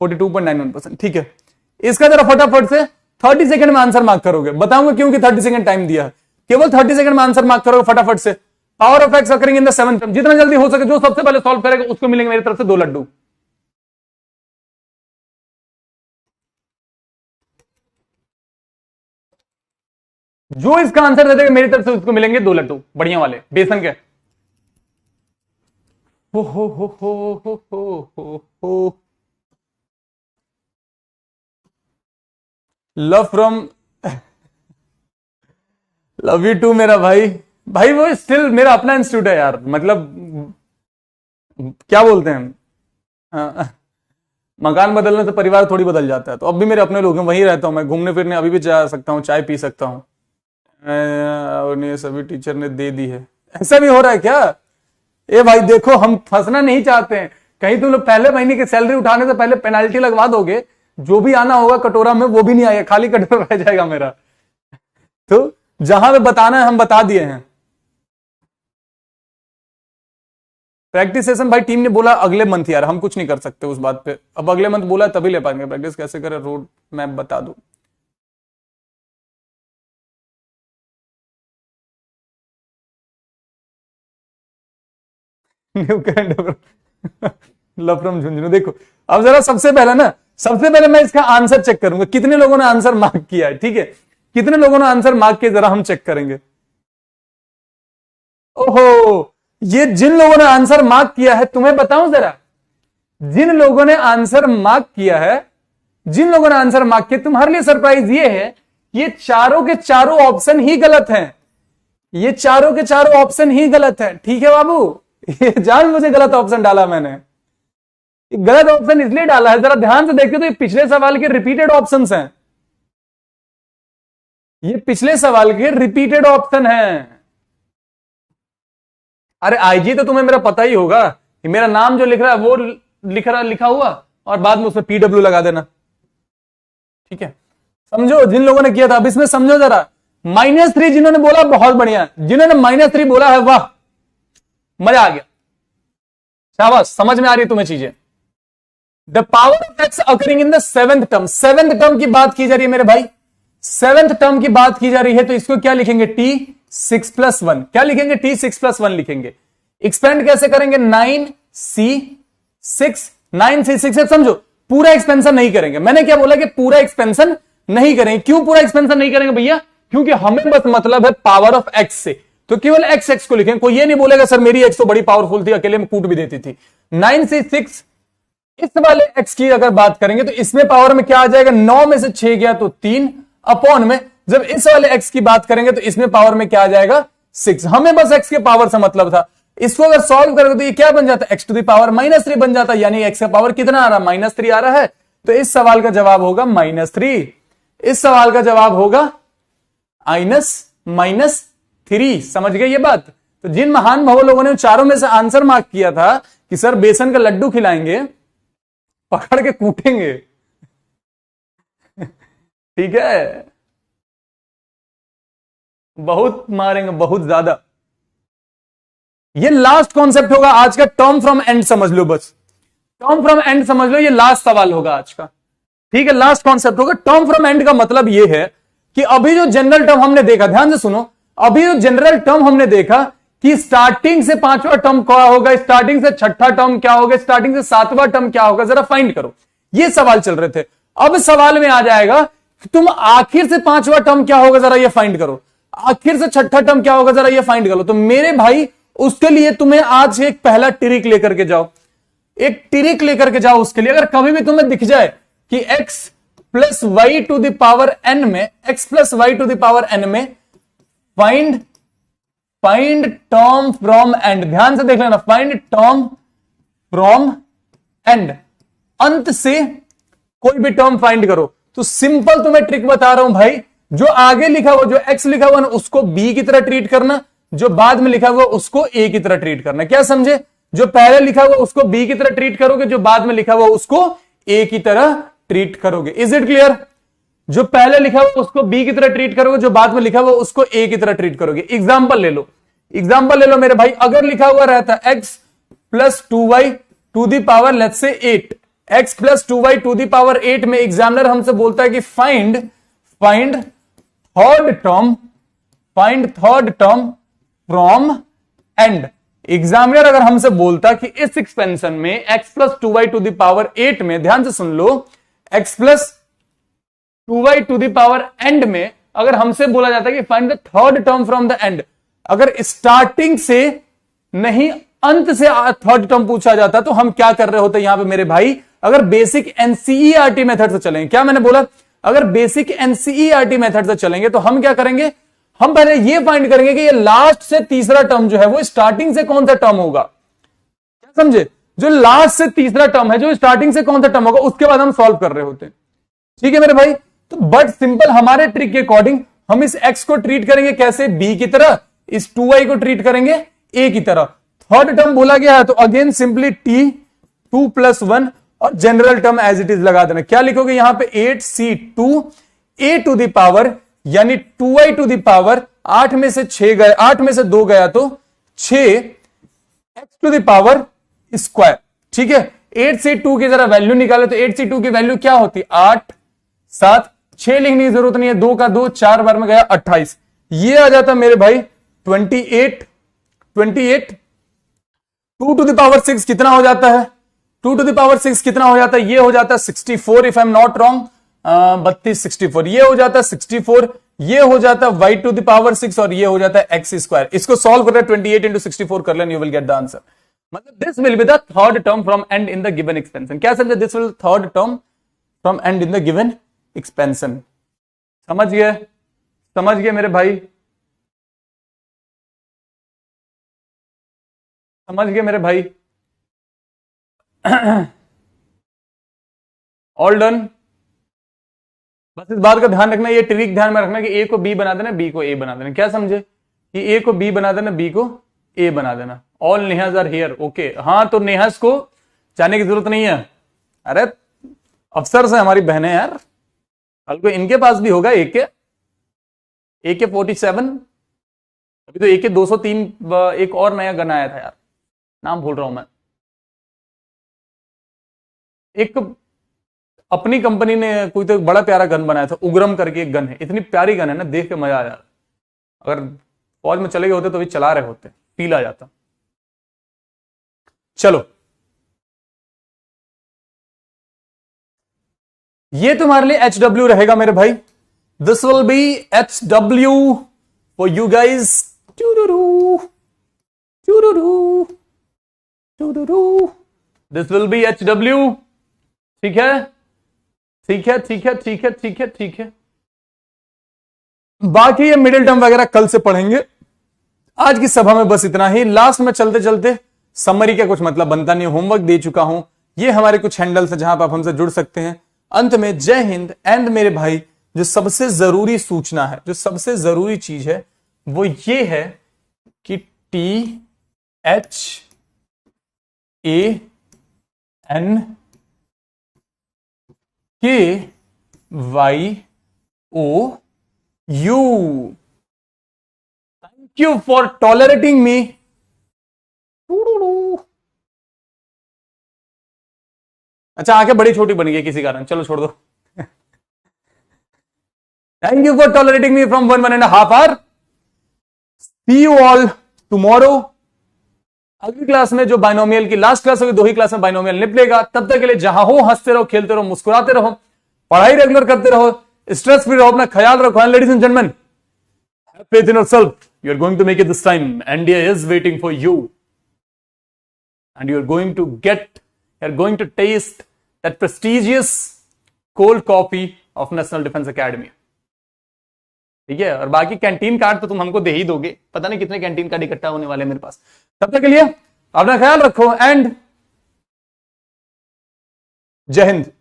42.91%। ठीक है, इसका जरा फटाफट से 30 सेकंड में आंसर मार्क करोगे। बताऊंगा क्यों कि 30 सेकंड टाइम दिया है। केवल 30 सेकंड में आंसर मार्क करोगे फटाफट से। Power of x occurring in the 7th term. जितना जल्दी हो सके जो सबसे पहले सॉल्व करेगा उसको मिलेंगे मेरी तरफ से 2 लड्डू। जो इसका आंसर दे देगा मेरी तरफ से उसको मिलेंगे 2 लड्डू बढ़िया वाले बेसन के। हो love from love you too मेरा भाई। भाई वो स्टिल मेरा अपना इंस्टीट्यूट है यार, मतलब क्या बोलते हैं, मकान बदलने से परिवार थोड़ी बदल जाता है। तो अब भी मेरे अपने लोग हैं, वहीं रहता हूं मैं, घूमने फिरने अभी भी जा सकता हूँ, चाय पी सकता हूँ। और ये सभी टीचर ने दे दी है, ऐसा भी हो रहा है क्या? ए भाई देखो, हम फंसना नहीं चाहते हैं। कहीं तुम लोग पहले महीने की सैलरी उठाने से पहले पेनाल्टी लगवा दोगे, जो भी आना होगा कटोरा में वो भी नहीं आएगा, खाली कटोरा रह जाएगा मेरा। तो जहां पे बताना है हम बता दिए हैं। प्रैक्टिस सेशन भाई टीम ने बोला अगले मंथ, यार हम कुछ नहीं कर सकते उस बात पे। अब अगले मंथ बोला तभी ले पाएंगे। प्रैक्टिस कैसे करें रोड मैप बता दो। New calendar love from Jhunjhunu. देखो अब जरा सबसे पहले मैं इसका आंसर चेक करूंगा, कितने लोगों ने आंसर मार्क किया है। ठीक है, कितने लोगों ने आंसर मार्क किया जरा हम चेक करेंगे। ओहो, ये जिन लोगों ने आंसर मार्क किया है, तुम्हें बताऊं जरा, जिन लोगों ने आंसर मार्क किया है, जिन लोगों ने आंसर मार्क किया, तुम्हारे लिए सरप्राइज ये है, ये चारों के चारों ऑप्शन ही गलत हैं। ये चारों के चारों ऑप्शन ही गलत है। ठीक है बाबू, ये जान मुझे गलत ऑप्शन डाला मैंने। गलत ऑप्शन इसलिए डाला है, जरा ध्यान से देखते तो ये पिछले सवाल के रिपीटेड ऑप्शंस हैं। ये पिछले सवाल के रिपीटेड ऑप्शन हैं। अरे आईजी तो तुम्हें मेरा पता ही होगा, मेरा नाम जो लिख रहा है वो लिखा हुआ और बाद में उसमें पीडब्ल्यू लगा देना। ठीक है, समझो जिन लोगों ने किया था। अब इसमें समझो जरा, -3 जिन्होंने बोला बहुत बढ़िया, जिन्होंने -3 बोला है वाह, मजा आ गया, शाबाश, समझ में आ रही है तुम्हें चीजें। The power of x occurring in the 7th term. 7th term की बात की जा रही है मेरे भाई, 7th टर्म की बात की जा रही है, तो इसको क्या लिखेंगे? t6+1। क्या लिखेंगे? t6+1 लिखेंगे। एक्सपेंड कैसे करेंगे? 9c6 समझो, पूरा एक्सपेंशन नहीं करेंगे। मैंने क्या बोला कि पूरा एक्सपेंशन नहीं करेंगे। क्यों पूरा एक्सपेंशन नहीं करेंगे भैया? क्योंकि हमें बस मतलब है पावर ऑफ एक्स से, तो केवल x को लिखेंगे। कोई ये नहीं बोलेगा सर मेरी x तो बड़ी पावरफुल थी, अकेले में कूट भी देती थी। 9c6 इस वाले x की अगर बात करेंगे तो इसमें पावर में क्या आ जाएगा? 9 में से 6 गया तो 3 अपॉन में, जब इस वाले x की बात करेंगे तो इसमें पावर में क्या आ जाएगा? 6। हमें बस x के पावर से मतलब था। इसको अगर सॉल्व करोगे तो ये क्या बन जाता है? x टू द पावर -3 बन जाता है, यानी x का पावर कितना आ रहा है? -3 आ रहा है। तो इस सवाल का जवाब होगा -3। इस सवाल का जवाब होगा -3। समझ गए ये बात? तो जिन महान भावों लोगों ने चारों में से आंसर मार्क किया था कि सर बेसन का लड्डू खिलाएंगे, पकड़ के कूटेंगे। ठीक है, बहुत मारेंगे, बहुत ज्यादा। ये लास्ट कॉन्सेप्ट होगा आज का। टर्म फ्रॉम एंड समझ लो, बस टर्म फ्रॉम एंड समझ लो, ये लास्ट सवाल होगा आज का। ठीक है, लास्ट कॉन्सेप्ट होगा। टर्म फ्रॉम एंड का मतलब ये है कि अभी जो जनरल टर्म हमने देखा, ध्यान से सुनो, अभी जो जनरल टर्म हमने देखा कि स्टार्टिंग से 5वां टर्म क्या होगा, स्टार्टिंग से 6ठा टर्म क्या होगा, स्टार्टिंग से 7वां टर्म क्या होगा, जरा फाइंड करो। ये सवाल चल रहे थे। अब सवाल में आ जाएगा कि तुम आखिर से 5वां टर्म क्या होगा, जरा ये फाइंड करो। आखिर से 6ठा टर्म क्या होगा, जरा ये फाइंड करो। तो मेरे भाई उसके लिए तुम्हें आज एक पहला ट्रिक लेकर के जाओ, एक ट्रिक लेकर के जाओ उसके लिए। अगर कभी भी तुम्हें दिख जाए कि x plus Y to the power n में, x plus Y to the power n में फाइंड टर्म फ्रॉम एंड, ध्यान से देख लेना, फाइंड टर्म फ्रॉम एंड, अंत से कोई भी टर्म फाइंड करो। तो सिंपल तुम्हें ट्रिक बता रहा हूं भाई, जो आगे लिखा हुआ, जो x लिखा हुआ ना, उसको b की तरह ट्रीट करना, जो बाद में लिखा हुआ उसको a की तरह ट्रीट करना। क्या समझे? जो पहले लिखा हुआ उसको b की तरह ट्रीट करोगे, जो बाद में लिखा हुआ उसको a की तरह ट्रीट करोगे। Is it clear? जो पहले लिखा हुआ उसको b की तरह ट्रीट करोगे, जो बाद में लिखा हुआ उसको a की तरह ट्रीट करोगे। एग्जांपल ले लो, एग्जांपल ले लो मेरे भाई। अगर लिखा हुआ रहता x plus 2y to the power let's say 8, x plus 2y to the power 8 में एग्जामिनर हमसे बोलता है कि find third term from end. Examiner अगर हमसे बोलता कि इस एक्सपेंशन में x plus 2y to the power 8 में, ध्यान से सुन लो, x plus 2y to the power n में अगर हमसे बोला जाता है कि find the third term from the end, अगर स्टार्टिंग से नहीं अंत से थर्ड टर्म पूछा जाता तो हम क्या कर रहे होते यहां पे मेरे भाई? अगर बेसिक एनसीईआरटी मेथड से चलेंगे, क्या मैंने बोला? अगर बेसिक एनसीईआरटी मेथड से चलेंगे तो हम क्या करेंगे? हम पहले ये फाइंड करेंगे कि ये लास्ट से तीसरा टर्म जो है वो स्टार्टिंग से कौन सा टर्म होगा। क्या समझे? जो लास्ट से तीसरा टर्म है, जो स्टार्टिंग से कौन सा टर्म होगा, उसके बाद हम सॉल्व कर रहे होते हैं। ठीक है मेरे भाई? तो बट सिंपल हमारे ट्रिक के अकॉर्डिंग हम इस x को ट्रीट करेंगे कैसे? b की तरह। इस 2y को ट्रीट करेंगे a की तरह। थर्ड टर्म बोला गया है तो अगेन सिंपली t 2 + 1 और general term as it is लगा देना। क्या लिखोगे यहां पे? 8c2 a to the power, यानी 2y टू द पावर 8 में से 6 गए, 8 में से 2 गया तो 6 x to the power square. ठीक है, 8c2 की जरा वैल्यू निकाले तो 8c2 की वैल्यू क्या होती? 8 7, 6 लिखने की जरूरत नहीं है, 2 का 2, 4 बार में गया 28। ये आ जाता मेरे भाई 28। 2 टू द पावर 6 कितना हो जाता है? 2 टू द पावर 6 कितना हो जाता है? ये हो जाता है 64 if I am not wrong, 32 64। ये हो जाता है 64, ये हो जाता है y टू द पावर 6 और ये हो जाता है x स्क्वायर। इसको सॉल्व कर रहे 28 इंटू 64 कर लेना, you will get the answer. मतलब this will be the third term from end in the given expansion. क्या समझे? This will third term from end in the given expansion. समझ गए? समझ गए मेरे भाई? समझ गए मेरे भाई? All done. बस इस बात का ध्यान रखना, ये ट्रिक ध्यान में रखना कि ए को बी बना देना, बी को ए बना देना। क्या समझे? कि ए को बी बना देना, बी को ए बना देना। All Nehas are here, okay. हाँ, तो नेहाज को जाने की जरूरत नहीं है। अरे अफसर से हमारी बहनें यार, कल को इनके पास भी होगा AK 47। अभी तो AK 203 एक और नया गन आया था यार, नाम भूल रहा हूं मैं। एक अपनी कंपनी ने कोई तो बड़ा प्यारा गन बनाया था, उग्रम करके एक गन है। इतनी प्यारी गन है ना, देख के मजा आ जाता। अगर फौज में चले गए होते तो भी चला रहे होते, फील आ जाता। चलो, ये तुम्हारे लिए HW रहेगा मेरे भाई। This will B HW for you guys. This will B HW। ठीक है, ठीक है, ठीक है, ठीक है, ठीक है, ठीक है। बाकी ये मिडिल टर्म वगैरह कल से पढ़ेंगे। आज की सभा में बस इतना ही। लास्ट में चलते चलते समरी का कुछ मतलब बनता नहीं, होमवर्क दे चुका हूं। ये हमारे कुछ हैंडल्स हैं जहां पर आप हमसे जुड़ सकते हैं। अंत में जय हिंद। एंड मेरे भाई, जो सबसे जरूरी सूचना है, जो सबसे जरूरी चीज है, वो ये है कि THANKYOU। Thank you for tolerating me। अच्छा, आंखें बड़ी छोटी बन गई किसी कारण, चलो छोड़ दो। Thank you for tolerating me from 1.5 hour। See you all tomorrow। अगली क्लास में जो बाइनोमियल की लास्ट क्लास होगी, 2 ही क्लास में बाइनोमियल निपटेगा। तब तक के लिए जहां हो हंसते रहो, खेलते रहो, मुस्कुराते रहो, पढ़ाई रेगुलर करते रहो, स्ट्रेस फ्री रहो, अपना ख्याल रखो। Ladies and gentleman, have faith in yourself. You are going to make it this time. India is waiting for you and you are going to test that prestigious cold coffee of national defence academy. ठीक है, और बाकी canteen card तो तुम हमको दे ही दोगे। पता नहीं कितने कैंटीन कार्ड इकट्ठा होने वाले मेरे पास। तब तक के लिए अपना ख्याल रखो एंड जय हिंद।